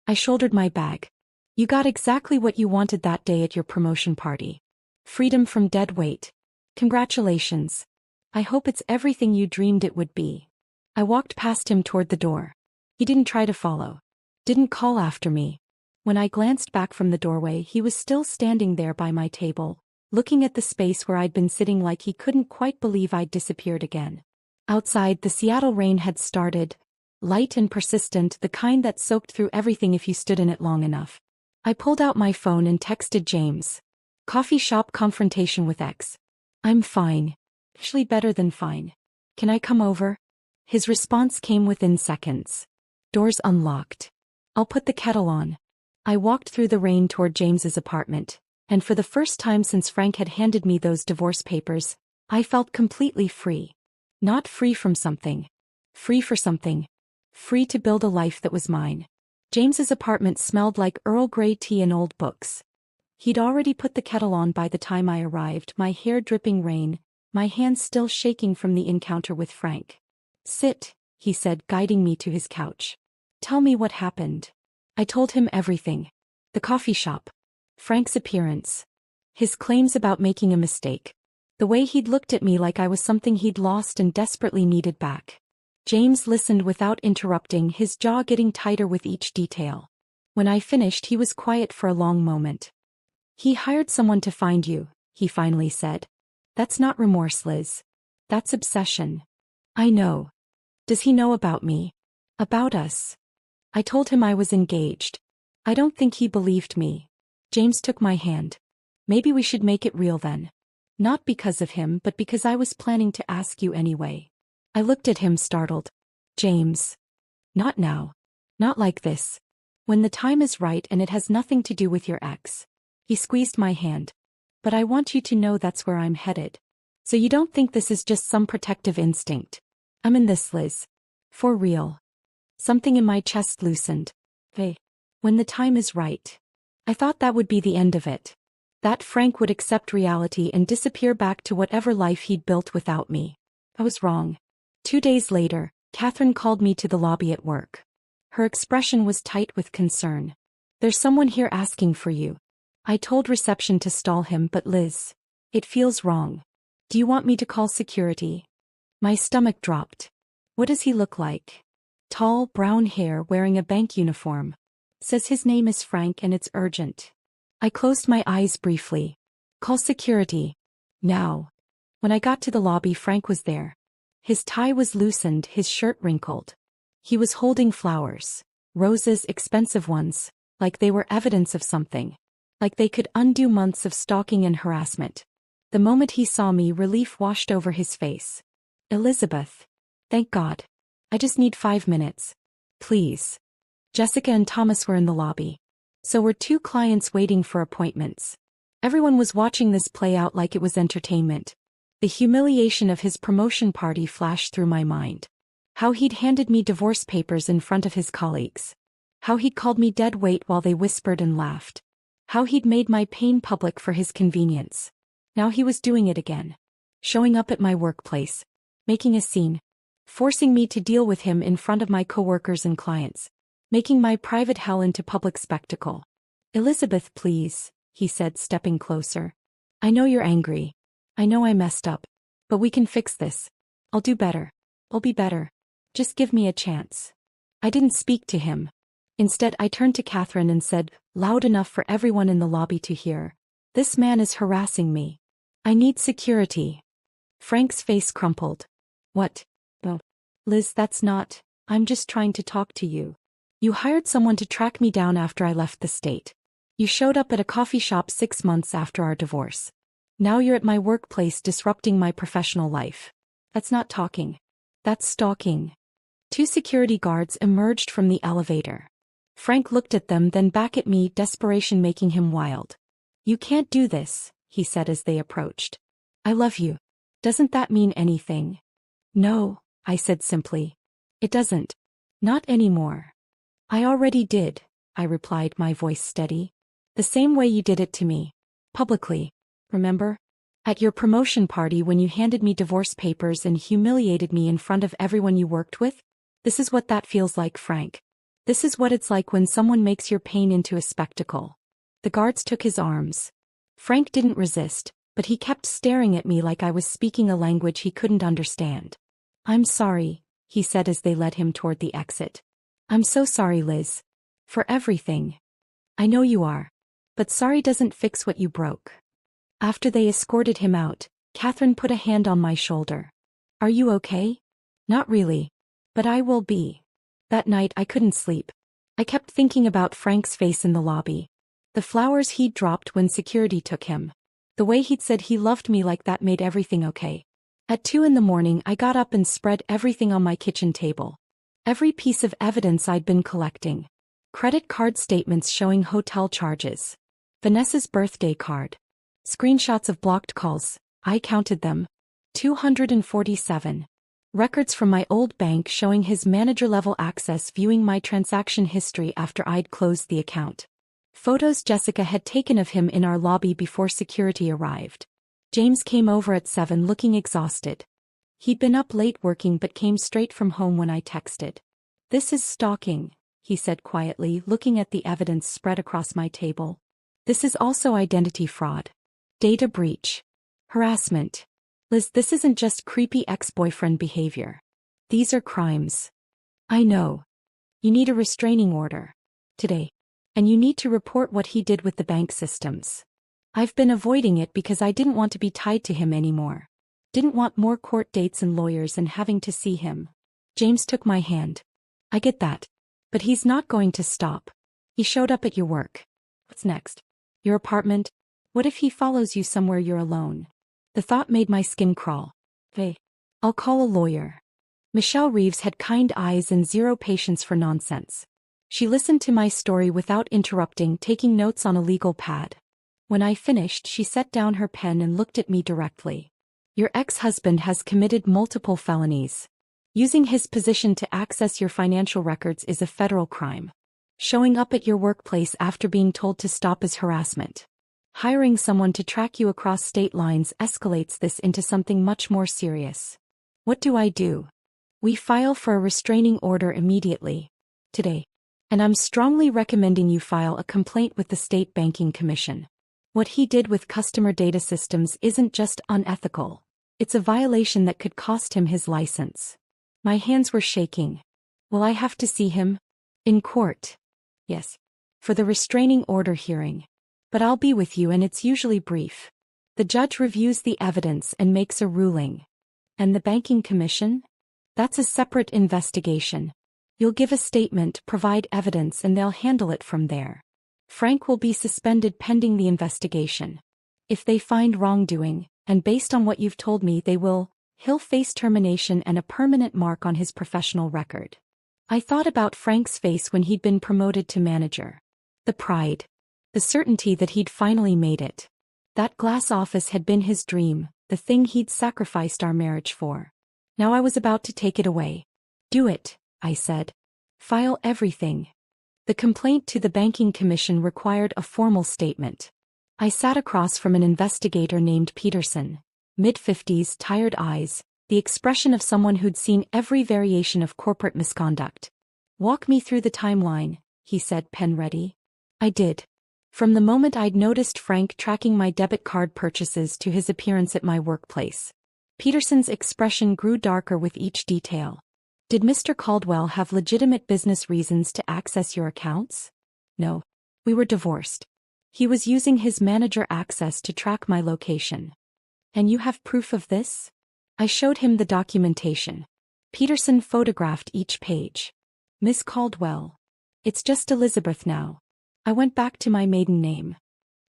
I shouldered my bag. You got exactly what you wanted that day at your promotion party. Freedom from dead weight. Congratulations. I hope it's everything you dreamed it would be. I walked past him toward the door. He didn't try to follow. Didn't call after me. When I glanced back from the doorway, he was still standing there by my table, looking at the space where I'd been sitting like he couldn't quite believe I'd disappeared again. Outside, the Seattle rain had started, light and persistent, the kind that soaked through everything if you stood in it long enough. I pulled out my phone and texted James. Coffee shop confrontation with ex. I'm fine. Actually better than fine. Can I come over? His response came within seconds. Doors unlocked. I'll put the kettle on. I walked through the rain toward James's apartment, and for the first time since Frank had handed me those divorce papers, I felt completely free. Not free from something. Free for something. Free to build a life that was mine. James's apartment smelled like Earl Grey tea and old books. He'd already put the kettle on by the time I arrived, my hair dripping rain, my hands still shaking from the encounter with Frank. Sit, he said, guiding me to his couch. Tell me what happened. I told him everything. The coffee shop. Frank's appearance. His claims about making a mistake. The way he'd looked at me like I was something he'd lost and desperately needed back. James listened without interrupting, his jaw getting tighter with each detail. When I finished, he was quiet for a long moment. He hired someone to find you, he finally said. That's not remorse, Liz. That's obsession. I know. Does he know about me? About us? I told him I was engaged. I don't think he believed me. James took my hand. Maybe we should make it real then. Not because of him, but because I was planning to ask you anyway. I looked at him startled. James. Not now. Not like this. When the time is right and it has nothing to do with your ex. He squeezed my hand. But I want you to know that's where I'm headed. So you don't think this is just some protective instinct. I'm in this, Liz. For real. Something in my chest loosened. Hey. When the time is right. I thought that would be the end of it. That Frank would accept reality and disappear back to whatever life he'd built without me. I was wrong. 2 days later, Catherine called me to the lobby at work. Her expression was tight with concern. There's someone here asking for you. I told reception to stall him, but Liz. It feels wrong. Do you want me to call security? My stomach dropped. What does he look like? Tall, brown hair, wearing a bank uniform. Says his name is Frank and it's urgent. I closed my eyes briefly. Call security. Now. When I got to the lobby, Frank was there. His tie was loosened, his shirt wrinkled. He was holding flowers. Roses, expensive ones, like they were evidence of something. Like they could undo months of stalking and harassment. The moment he saw me, relief washed over his face. Elizabeth. Thank God. I just need 5 minutes. Please. Jessica and Thomas were in the lobby. So were 2 clients waiting for appointments. Everyone was watching this play out like it was entertainment. The humiliation of his promotion party flashed through my mind. How he'd handed me divorce papers in front of his colleagues. How he'd called me dead weight while they whispered and laughed. How he'd made my pain public for his convenience. Now he was doing it again. Showing up at my workplace. Making a scene. Forcing me to deal with him in front of my coworkers and clients. Making my private hell into public spectacle. Elizabeth, please, he said, stepping closer. I know you're angry. I know I messed up. But we can fix this. I'll do better. I'll be better. Just give me a chance. I didn't speak to him. Instead, I turned to Catherine and said, loud enough for everyone in the lobby to hear. This man is harassing me. I need security. Frank's face crumpled. What? Oh. Liz, that's not. I'm just trying to talk to you. You hired someone to track me down after I left the state. You showed up at a coffee shop 6 months after our divorce. Now you're at my workplace disrupting my professional life. That's not talking. That's stalking. 2 security guards emerged from the elevator. Frank looked at them, then back at me, desperation making him wild. You can't do this, he said as they approached. I love you. Doesn't that mean anything? No, I said simply. It doesn't. Not anymore. I already did, I replied, my voice steady. The same way you did it to me. Publicly. Remember? At your promotion party when you handed me divorce papers and humiliated me in front of everyone you worked with? This is what that feels like, Frank. This is what it's like when someone makes your pain into a spectacle. The guards took his arms. Frank didn't resist, but he kept staring at me like I was speaking a language he couldn't understand. "I'm sorry," he said as they led him toward the exit. "I'm so sorry, Liz. For everything. I know you are. But sorry doesn't fix what you broke." After they escorted him out, Catherine put a hand on my shoulder. "Are you okay?" "Not really. But I will be." That night I couldn't sleep. I kept thinking about Frank's face in the lobby. The flowers he'd dropped when security took him. The way he'd said he loved me like that made everything okay. At 2 in the morning I got up and spread everything on my kitchen table. Every piece of evidence I'd been collecting. Credit card statements showing hotel charges. Vanessa's birthday card. Screenshots of blocked calls, I counted them. 247. Records from my old bank showing his manager-level access viewing my transaction history after I'd closed the account. Photos Jessica had taken of him in our lobby before security arrived. James came over at 7 looking exhausted. He'd been up late working but came straight from home when I texted. "This is stalking," he said quietly, looking at the evidence spread across my table. "This is also identity fraud. Data breach. Harassment. Liz, this isn't just creepy ex-boyfriend behavior. These are crimes." "I know. You need a restraining order. Today. And you need to report what he did with the bank systems." I've been avoiding it because I didn't want to be tied to him anymore. Didn't want more court dates and lawyers and having to see him. James took my hand. "I get that. But he's not going to stop. He showed up at your work. What's next? Your apartment? What if he follows you somewhere you're alone?" The thought made my skin crawl. "Hey, I'll call a lawyer." Michelle Reeves had kind eyes and zero patience for nonsense. She listened to my story without interrupting, taking notes on a legal pad. When I finished, she set down her pen and looked at me directly. "Your ex-husband has committed multiple felonies. Using his position to access your financial records is a federal crime. Showing up at your workplace after being told to stop is harassment. Hiring someone to track you across state lines escalates this into something much more serious. What do I do?" "We file for a restraining order immediately. Today. And I'm strongly recommending you file a complaint with the State Banking Commission. What he did with customer data systems isn't just unethical. It's a violation that could cost him his license." My hands were shaking. "Will I have to see him?" "In court." "Yes. For the restraining order hearing. But I'll be with you and it's usually brief. The judge reviews the evidence and makes a ruling. And the Banking Commission? That's a separate investigation. You'll give a statement, provide evidence, and they'll handle it from there. Frank will be suspended pending the investigation. If they find wrongdoing, and based on what you've told me he'll face termination and a permanent mark on his professional record." I thought about Frank's face when he'd been promoted to manager. The pride. The certainty that he'd finally made it. That glass office had been his dream, the thing he'd sacrificed our marriage for. Now I was about to take it away. "Do it," I said. "File everything." The complaint to the Banking Commission required a formal statement. I sat across from an investigator named Peterson. Mid-50s, tired eyes, the expression of someone who'd seen every variation of corporate misconduct. "Walk me through the timeline," he said, pen ready. I did. From the moment I'd noticed Frank tracking my debit card purchases to his appearance at my workplace. Peterson's expression grew darker with each detail. "Did Mr. Caldwell have legitimate business reasons to access your accounts?" "No. We were divorced. He was using his manager access to track my location." "And you have proof of this?" I showed him the documentation. Peterson photographed each page. "Miss Caldwell. It's just Elizabeth now. I went back to my maiden name."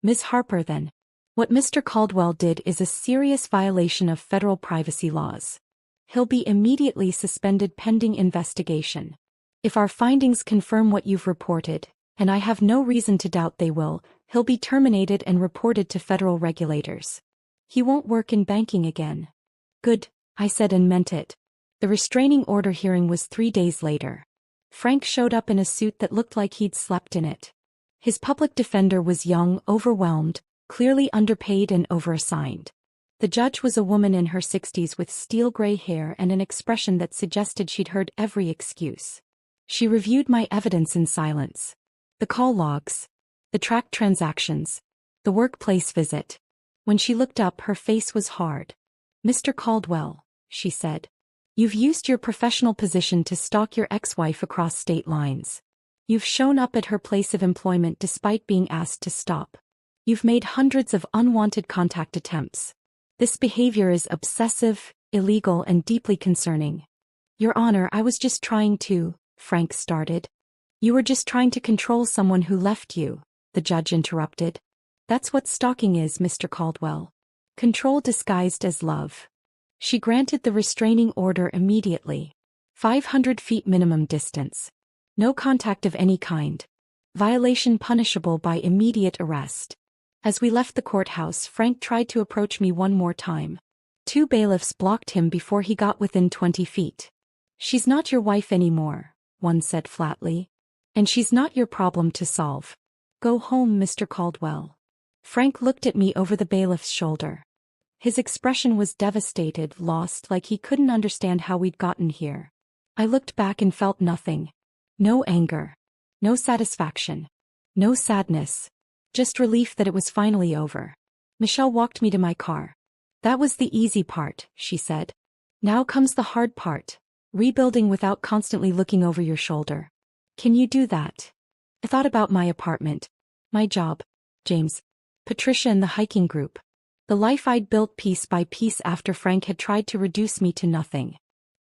"Miss Harper then. What Mr. Caldwell did is a serious violation of federal privacy laws. He'll be immediately suspended pending investigation. If our findings confirm what you've reported, and I have no reason to doubt they will, he'll be terminated and reported to federal regulators. He won't work in banking again." "Good," I said and meant it. The restraining order hearing was 3 days later. Frank showed up in a suit that looked like he'd slept in it. His public defender was young, overwhelmed, clearly underpaid and overassigned. The judge was a woman in her 60s with steel-gray hair and an expression that suggested she'd heard every excuse. She reviewed my evidence in silence. The call logs, the tracked transactions, the workplace visit. When she looked up, her face was hard. "Mr. Caldwell," she said, "you've used your professional position to stalk your ex-wife across state lines. You've shown up at her place of employment despite being asked to stop. You've made hundreds of unwanted contact attempts. This behavior is obsessive, illegal, and deeply concerning." "Your Honor, I was just trying to," Frank started. "You were just trying to control someone who left you," the judge interrupted. "That's what stalking is, Mr. Caldwell. Control disguised as love." She granted the restraining order immediately. 500 feet minimum distance. No contact of any kind. Violation punishable by immediate arrest. As we left the courthouse, Frank tried to approach me one more time. 2 bailiffs blocked him before he got within 20 feet. "She's not your wife anymore," one said flatly. "And she's not your problem to solve. Go home, Mr. Caldwell." Frank looked at me over the bailiff's shoulder. His expression was devastated, lost, like he couldn't understand how we'd gotten here. I looked back and felt nothing. No anger. No satisfaction. No sadness. Just relief that it was finally over. Michelle walked me to my car. "That was the easy part," she said. "Now comes the hard part. Rebuilding without constantly looking over your shoulder. Can you do that?" I thought about my apartment. My job. James. Patricia and the hiking group. The life I'd built piece by piece after Frank had tried to reduce me to nothing.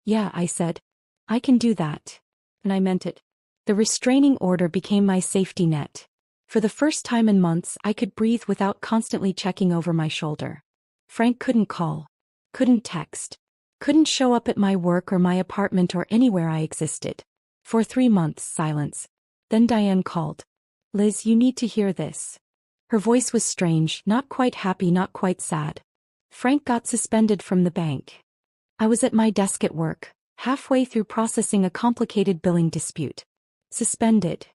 "Yeah," I said. "I can do that." And I meant it. The restraining order became my safety net. For the first time in months, I could breathe without constantly checking over my shoulder. Frank couldn't call. Couldn't text. Couldn't show up at my work or my apartment or anywhere I existed. For 3 months, silence. Then Diane called. "Liz, you need to hear this." Her voice was strange, not quite happy, not quite sad. "Frank got suspended from the bank." I was at my desk at work, halfway through processing a complicated billing dispute. Suspended.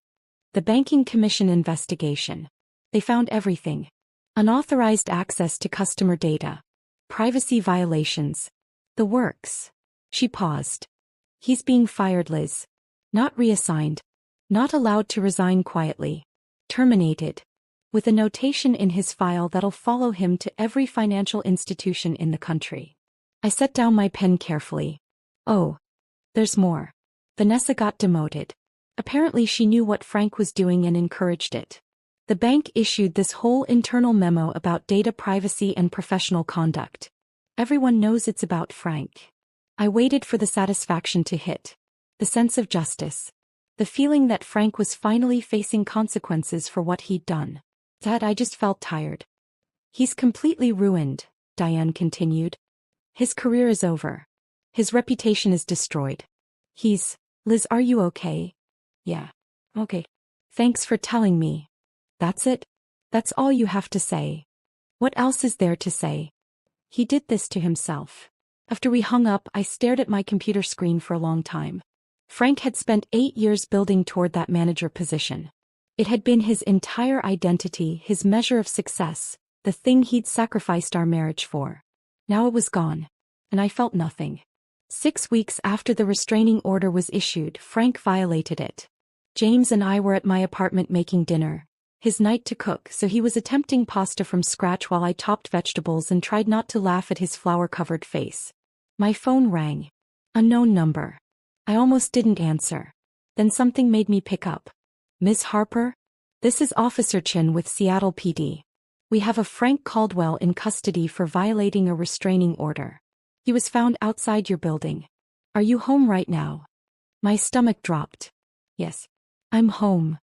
The Banking Commission investigation. They found everything. Unauthorized access to customer data. Privacy violations. The works. She paused. "He's being fired, Liz. Not reassigned. Not allowed to resign quietly. Terminated. With a notation in his file that'll follow him to every financial institution in the country." I set down my pen carefully. "Oh. There's more. Vanessa got demoted. Apparently she knew what Frank was doing and encouraged it. The bank issued this whole internal memo about data privacy and professional conduct. Everyone knows it's about Frank." I waited for the satisfaction to hit. The sense of justice. The feeling that Frank was finally facing consequences for what he'd done. Dad, I just felt tired. "He's completely ruined," Diane continued. "His career is over. His reputation is destroyed. Liz, are you okay?" "Yeah. Okay. Thanks for telling me." "That's it? That's all you have to say? What else is there to say? He did this to himself." After we hung up, I stared at my computer screen for a long time. Frank had spent 8 years building toward that manager position. It had been his entire identity, his measure of success, the thing he'd sacrificed our marriage for. Now it was gone. And I felt nothing. 6 weeks after the restraining order was issued, Frank violated it. James and I were at my apartment making dinner. His night to cook, so he was attempting pasta from scratch while I chopped vegetables and tried not to laugh at his flour-covered face. My phone rang. Unknown number. I almost didn't answer. Then something made me pick up. "Ms. Harper? This is Officer Chin with Seattle PD. We have a Frank Caldwell in custody for violating a restraining order. He was found outside your building. Are you home right now?" My stomach dropped. "Yes. I'm home.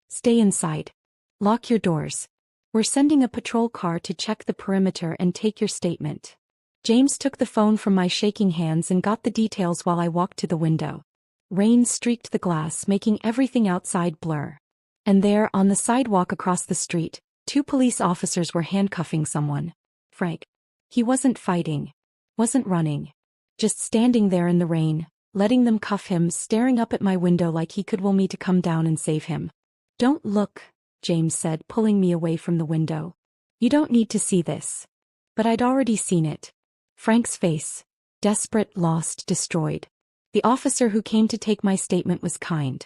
Stay inside. Lock your doors. We're sending a patrol car to check the perimeter and take your statement." James took the phone from my shaking hands and got the details while I walked to the window. Rain streaked the glass, making everything outside blur. And there, on the sidewalk across the street, 2 police officers were handcuffing someone. Frank. He wasn't fighting. Wasn't running. Just standing there in the rain, letting them cuff him, staring up at my window like he could will me to come down and save him. "Don't look," James said, pulling me away from the window. "You don't need to see this." But I'd already seen it. Frank's face. Desperate, lost, destroyed. The officer who came to take my statement was kind.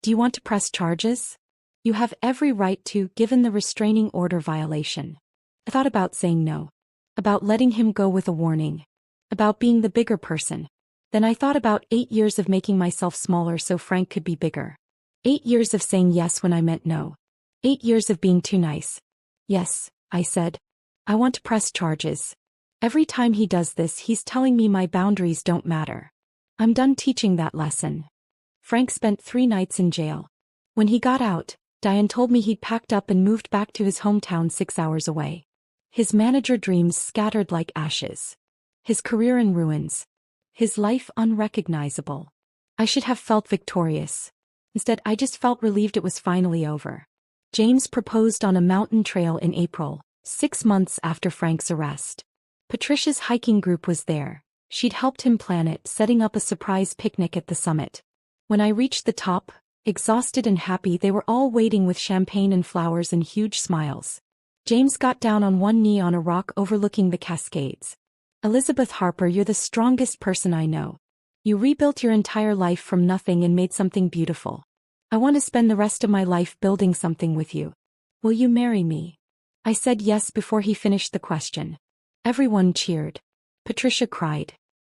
Do you want to press charges? You have every right to, given the restraining order violation. I thought about saying no. About letting him go with a warning. About being the bigger person. Then I thought about 8 years of making myself smaller so Frank could be bigger. 8 years of saying yes when I meant no. 8 years of being too nice. Yes, I said. I want to press charges. Every time he does this, he's telling me my boundaries don't matter. I'm done teaching that lesson. Frank spent 3 nights in jail. When he got out, Diane told me he'd packed up and moved back to his hometown 6 hours away. His manager dreams scattered like ashes. His career in ruins. His life unrecognizable. I should have felt victorious. Instead, I just felt relieved it was finally over. James proposed on a mountain trail in April, 6 months after Frank's arrest. Patricia's hiking group was there. She'd helped him plan it, setting up a surprise picnic at the summit. When I reached the top, exhausted and happy, they were all waiting with champagne and flowers and huge smiles. James got down on one knee on a rock overlooking the Cascades. Elizabeth Harper, you're the strongest person I know. You rebuilt your entire life from nothing and made something beautiful. I want to spend the rest of my life building something with you. Will you marry me? I said yes before he finished the question. Everyone cheered. Patricia cried.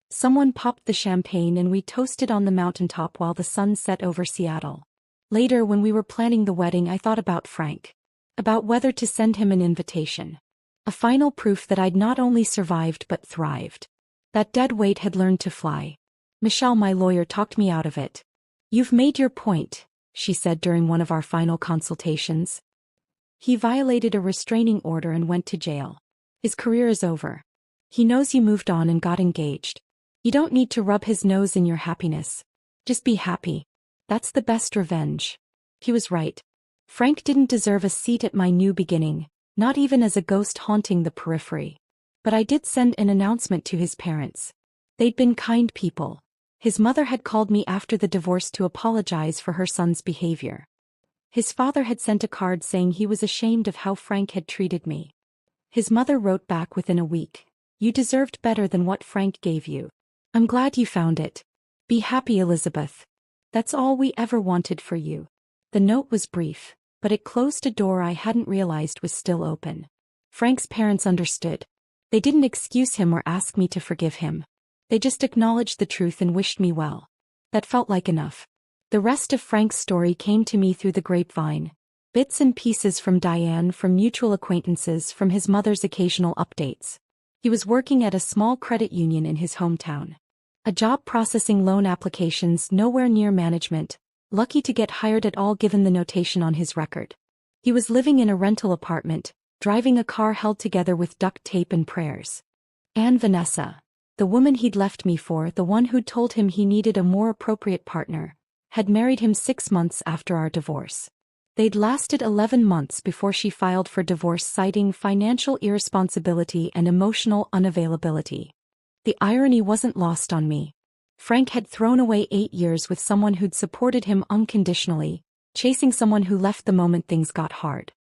Someone popped the champagne and we toasted on the mountaintop while the sun set over Seattle. Later, when we were planning the wedding, I thought about Frank. About whether to send him an invitation. A final proof that I'd not only survived but thrived. That dead weight had learned to fly. Michelle, my lawyer, talked me out of it. You've made your point, she said during one of our final consultations. He violated a restraining order and went to jail. His career is over. He knows you moved on and got engaged. You don't need to rub his nose in your happiness. Just be happy. That's the best revenge. He was right. Frank didn't deserve a seat at my new beginning, not even as a ghost haunting the periphery. But I did send an announcement to his parents. They'd been kind people. His mother had called me after the divorce to apologize for her son's behavior. His father had sent a card saying he was ashamed of how Frank had treated me. His mother wrote back within a week. You deserved better than what Frank gave you. I'm glad you found it. Be happy, Elizabeth. That's all we ever wanted for you. The note was brief, but it closed a door I hadn't realized was still open. Frank's parents understood. They didn't excuse him or ask me to forgive him. They just acknowledged the truth and wished me well. That felt like enough. The rest of Frank's story came to me through the grapevine. Bits and pieces from Diane, from mutual acquaintances, from his mother's occasional updates. He was working at a small credit union in his hometown. A job processing loan applications, nowhere near management, lucky to get hired at all given the notation on his record. He was living in a rental apartment, driving a car held together with duct tape and prayers. And Vanessa, the woman he'd left me for, the one who'd told him he needed a more appropriate partner, had married him 6 months after our divorce. They'd lasted 11 months before she filed for divorce, citing financial irresponsibility and emotional unavailability. The irony wasn't lost on me. Frank had thrown away 8 years with someone who'd supported him unconditionally, chasing someone who left the moment things got hard.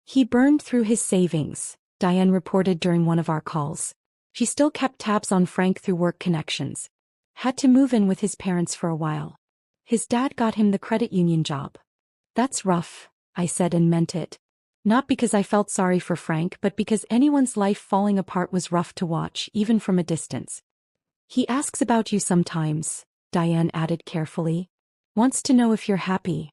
He burned through his savings, Diane reported during one of our calls. She still kept tabs on Frank through work connections. Had to move in with his parents for a while. His dad got him the credit union job. That's rough, I said and meant it. Not because I felt sorry for Frank, but because anyone's life falling apart was rough to watch, even from a distance. He asks about you sometimes, Diane added carefully. Wants to know if you're happy.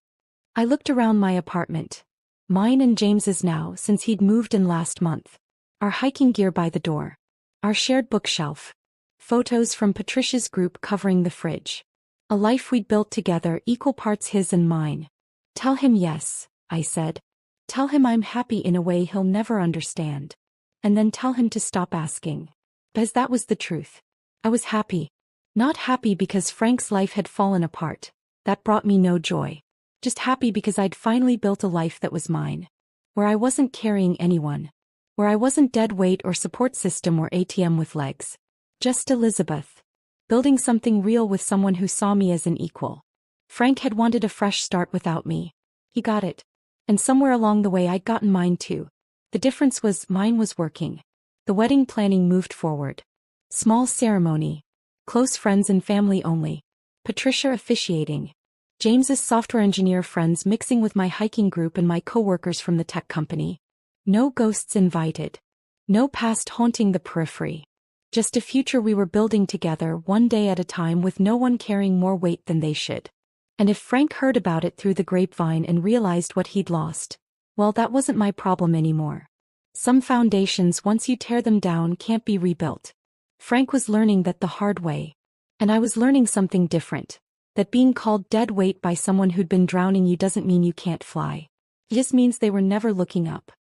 I looked around my apartment. Mine and James's now, since he'd moved in last month. Our hiking gear by the door. Our shared bookshelf. Photos from Patricia's group covering the fridge. A life we'd built together, equal parts his and mine. Tell him yes, I said. Tell him I'm happy in a way he'll never understand. And then tell him to stop asking. Because that was the truth. I was happy. Not happy because Frank's life had fallen apart. That brought me no joy. Just happy because I'd finally built a life that was mine. Where I wasn't carrying anyone. Where I wasn't dead weight or support system or ATM with legs. Just Elizabeth. Building something real with someone who saw me as an equal. Frank had wanted a fresh start without me. He got it. And somewhere along the way I'd gotten mine too. The difference was mine was working. The wedding planning moved forward. Small ceremony. Close friends and family only. Patricia officiating. James's software engineer friends mixing with my hiking group and my coworkers from the tech company. No ghosts invited. No past haunting the periphery. Just a future we were building together one day at a time with no one carrying more weight than they should. And if Frank heard about it through the grapevine and realized what he'd lost, well, that wasn't my problem anymore. Some foundations, once you tear them down, can't be rebuilt. Frank was learning that the hard way. And I was learning something different. That being called dead weight by someone who'd been drowning you doesn't mean you can't fly. It just means they were never looking up.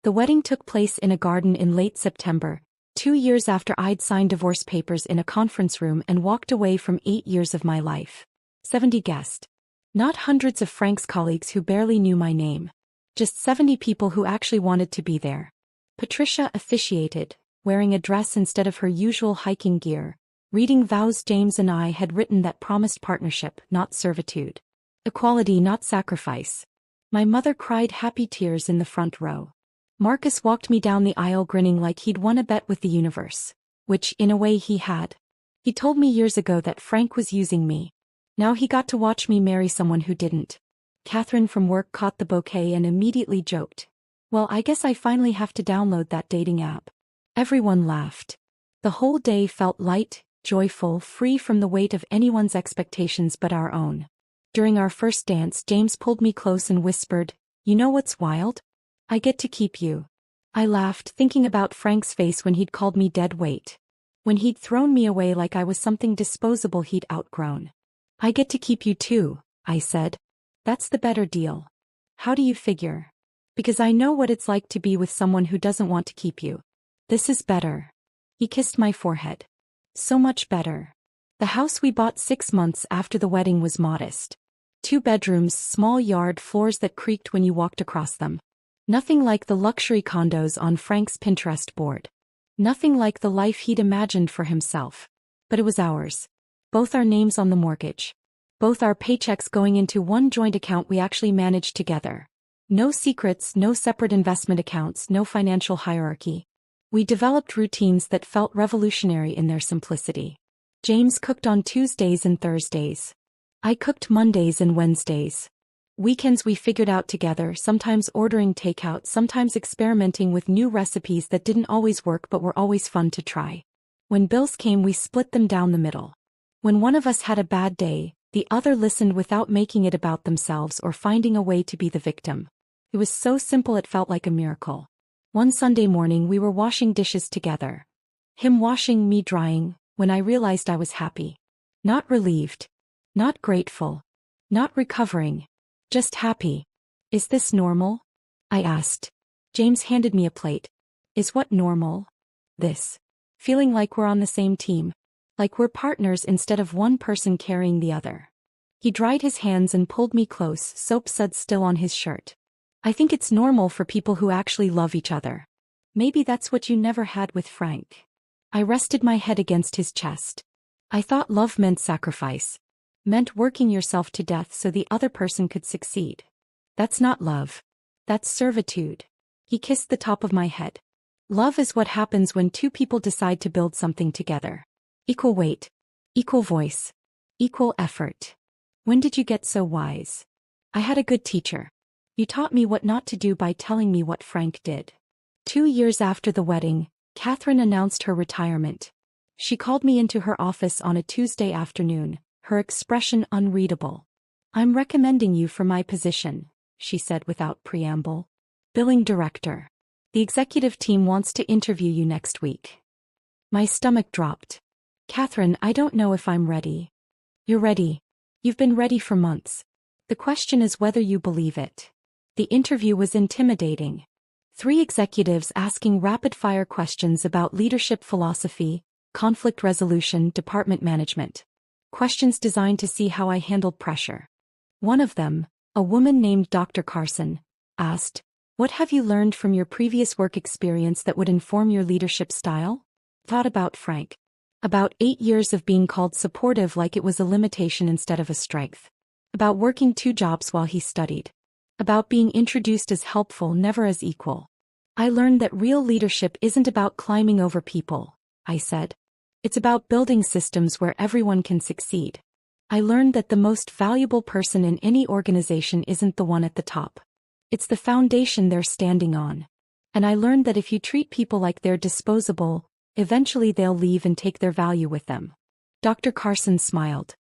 The wedding took place in a garden in late September, 2 years after I'd signed divorce papers in a conference room and walked away from 8 years of my life. 70 guests. Not hundreds of Frank's colleagues who barely knew my name. Just 70 people who actually wanted to be there. Patricia officiated, wearing a dress instead of her usual hiking gear, reading vows James and I had written that promised partnership, not servitude. Equality, not sacrifice. My mother cried happy tears in the front row. Marcus walked me down the aisle grinning like he'd won a bet with the universe. Which, in a way, he had. He told me years ago that Frank was using me. Now he got to watch me marry someone who didn't. Catherine from work caught the bouquet and immediately joked. Well, I guess I finally have to download that dating app. Everyone laughed. The whole day felt light, joyful, free from the weight of anyone's expectations but our own. During our first dance, James pulled me close and whispered, "You know what's wild? I get to keep you." I laughed, thinking about Frank's face when he'd called me dead weight. When he'd thrown me away like I was something disposable he'd outgrown. "I get to keep you too," I said. "That's the better deal." "How do you figure?" "Because I know what it's like to be with someone who doesn't want to keep you." "This is better." He kissed my forehead. "So much better." The house we bought 6 months after the wedding was modest. 2 bedrooms, small yard, floors that creaked when you walked across them. Nothing like the luxury condos on Frank's Pinterest board. Nothing like the life he'd imagined for himself. But it was ours. Both our names on the mortgage. Both our paychecks going into one joint account we actually managed together. No secrets, no separate investment accounts, no financial hierarchy. We developed routines that felt revolutionary in their simplicity. James cooked on Tuesdays and Thursdays. I cooked Mondays and Wednesdays. Weekends we figured out together, sometimes ordering takeout, sometimes experimenting with new recipes that didn't always work but were always fun to try. When bills came, we split them down the middle. When one of us had a bad day, the other listened without making it about themselves or finding a way to be the victim. It was so simple it felt like a miracle. One Sunday morning we were washing dishes together. Him washing, me drying, when I realized I was happy. Not relieved. Not grateful. Not recovering. Just happy. "Is this normal?" I asked. James handed me a plate. "Is what normal?" "This. Feeling like we're on the same team. Like we're partners instead of one person carrying the other." He dried his hands and pulled me close, soap suds still on his shirt. "I think it's normal for people who actually love each other. Maybe that's what you never had with Frank." I rested my head against his chest. I thought love meant sacrifice. Meant working yourself to death so the other person could succeed. That's not love. That's servitude. He kissed the top of my head. Love is what happens when 2 people decide to build something together. Equal weight. Equal voice. Equal effort. When did you get so wise? I had a good teacher. You taught me what not to do by telling me what Frank did. 2 years after the wedding, Catherine announced her retirement. She called me into her office on a Tuesday afternoon, her expression unreadable. "I'm recommending you for my position," she said without preamble. "Billing director. The executive team wants to interview you next week." My stomach dropped. "Catherine, I don't know if I'm ready." "You're ready. You've been ready for months. The question is whether you believe it." The interview was intimidating. 3 executives asking rapid-fire questions about leadership philosophy, conflict resolution, department management. Questions designed to see how I handled pressure. One of them, a woman named Dr. Carson, asked, "What have you learned from your previous work experience that would inform your leadership style?" Thought about Frank. About 8 years of being called supportive like it was a limitation instead of a strength. About working 2 jobs while he studied. About being introduced as helpful, never as equal. I learned that real leadership isn't about climbing over people, I said. It's about building systems where everyone can succeed. I learned that the most valuable person in any organization isn't the one at the top. It's the foundation they're standing on. And I learned that if you treat people like they're disposable, eventually they'll leave and take their value with them. Dr. Carson smiled.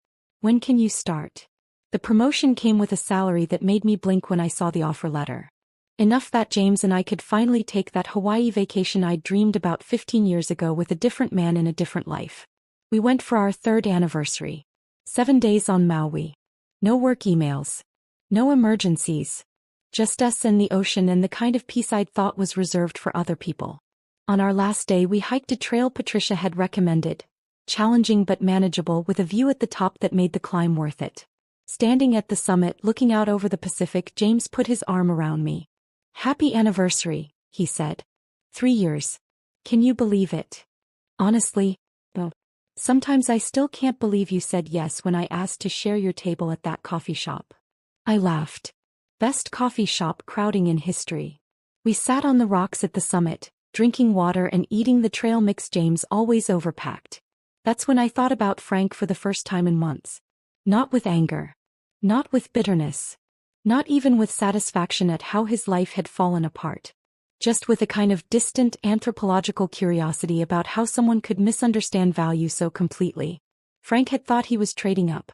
When can you start? The promotion came with a salary that made me blink when I saw the offer letter. Enough that James and I could finally take that Hawaii vacation I'd dreamed about 15 years ago with a different man in a different life. We went for our 3rd anniversary. 7 days on Maui. No work emails. No emergencies. Just us and the ocean and the kind of peace I'd thought was reserved for other people. On our last day we hiked a trail Patricia had recommended. Challenging but manageable with a view at the top that made the climb worth it. Standing at the summit looking out over the Pacific, James put his arm around me. Happy anniversary, he said. 3 years. Can you believe it? Honestly, though, sometimes I still can't believe you said yes when I asked to share your table at that coffee shop. I laughed. Best coffee shop crowding in history. We sat on the rocks at the summit, drinking water and eating the trail mix James always overpacked. That's when I thought about Frank for the first time in months. Not with anger. Not with bitterness. Not even with satisfaction at how his life had fallen apart. Just with a kind of distant anthropological curiosity about how someone could misunderstand value so completely. Frank had thought he was trading up.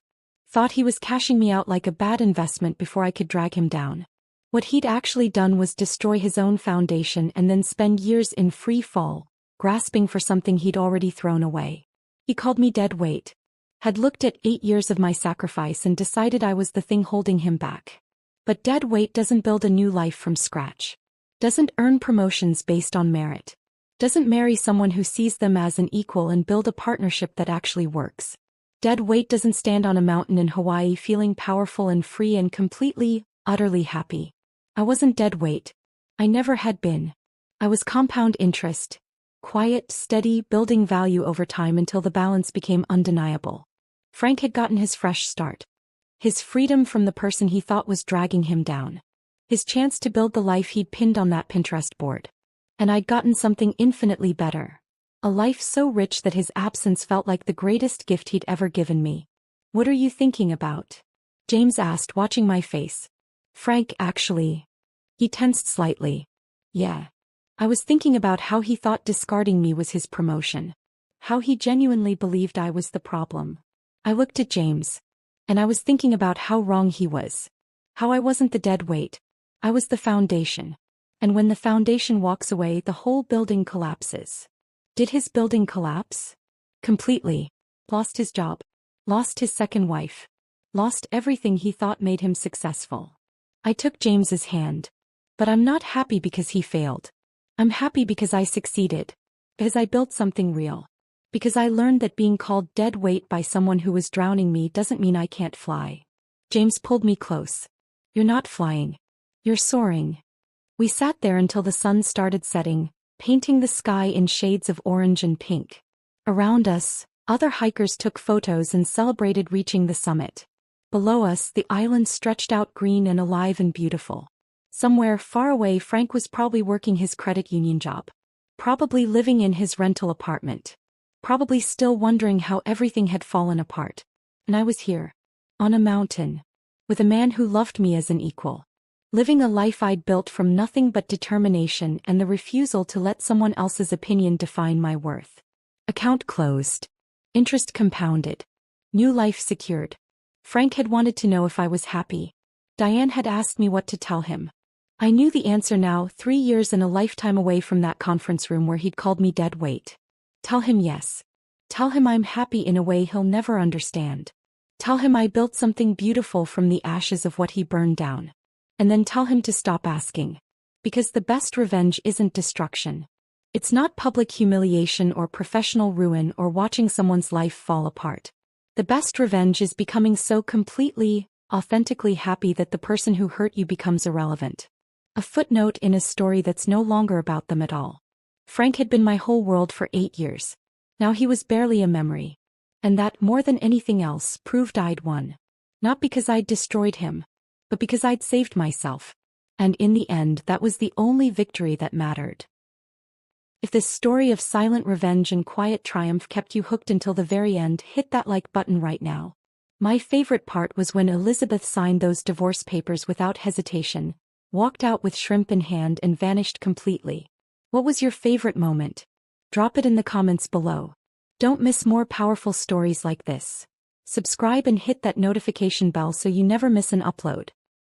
Thought he was cashing me out like a bad investment before I could drag him down. What he'd actually done was destroy his own foundation and then spend years in free fall, grasping for something he'd already thrown away. He called me dead weight. Had looked at 8 years of my sacrifice and decided I was the thing holding him back. But dead weight doesn't build a new life from scratch. Doesn't earn promotions based on merit. Doesn't marry someone who sees them as an equal and build a partnership that actually works. Dead weight doesn't stand on a mountain in Hawaii feeling powerful and free and completely, utterly happy. I wasn't dead weight. I never had been. I was compound interest. Quiet, steady, building value over time until the balance became undeniable. Frank had gotten his fresh start. His freedom from the person he thought was dragging him down. His chance to build the life he'd pinned on that Pinterest board. And I'd gotten something infinitely better. A life so rich that his absence felt like the greatest gift he'd ever given me. What are you thinking about? James asked, watching my face. Frank, actually. He tensed slightly. Yeah. I was thinking about how he thought discarding me was his promotion. How he genuinely believed I was the problem. I looked at James. And I was thinking about how wrong he was. How I wasn't the dead weight. I was the foundation. And when the foundation walks away, the whole building collapses. Did his building collapse? Completely. Lost his job. Lost his second wife. Lost everything he thought made him successful. I took James's hand. But I'm not happy because he failed. I'm happy because I succeeded. Because I built something real. Because I learned that being called dead weight by someone who was drowning me doesn't mean I can't fly. James pulled me close. You're not flying. You're soaring. We sat there until the sun started setting, painting the sky in shades of orange and pink. Around us, other hikers took photos and celebrated reaching the summit. Below us, the island stretched out green and alive and beautiful. Somewhere far away, Frank was probably working his credit union job. Probably living in his rental apartment. Probably still wondering how everything had fallen apart. And I was here. On a mountain. With a man who loved me as an equal. Living a life I'd built from nothing but determination and the refusal to let someone else's opinion define my worth. Account closed. Interest compounded. New life secured. Frank had wanted to know if I was happy. Diane had asked me what to tell him. I knew the answer now, 3 years and a lifetime away from that conference room where he'd called me dead weight. Tell him yes. Tell him I'm happy in a way he'll never understand. Tell him I built something beautiful from the ashes of what he burned down. And then tell him to stop asking. Because the best revenge isn't destruction. It's not public humiliation or professional ruin or watching someone's life fall apart. The best revenge is becoming so completely, authentically happy that the person who hurt you becomes irrelevant. A footnote in a story that's no longer about them at all. Frank had been my whole world for 8 years. Now he was barely a memory. And that, more than anything else, proved I'd won. Not because I'd destroyed him. But because I'd saved myself. And in the end, that was the only victory that mattered. If this story of silent revenge and quiet triumph kept you hooked until the very end, hit that like button right now. My favorite part was when Elizabeth signed those divorce papers without hesitation, walked out with shrimp in hand and vanished completely. What was your favorite moment? Drop it in the comments below. Don't miss more powerful stories like this. Subscribe and hit that notification bell so you never miss an upload.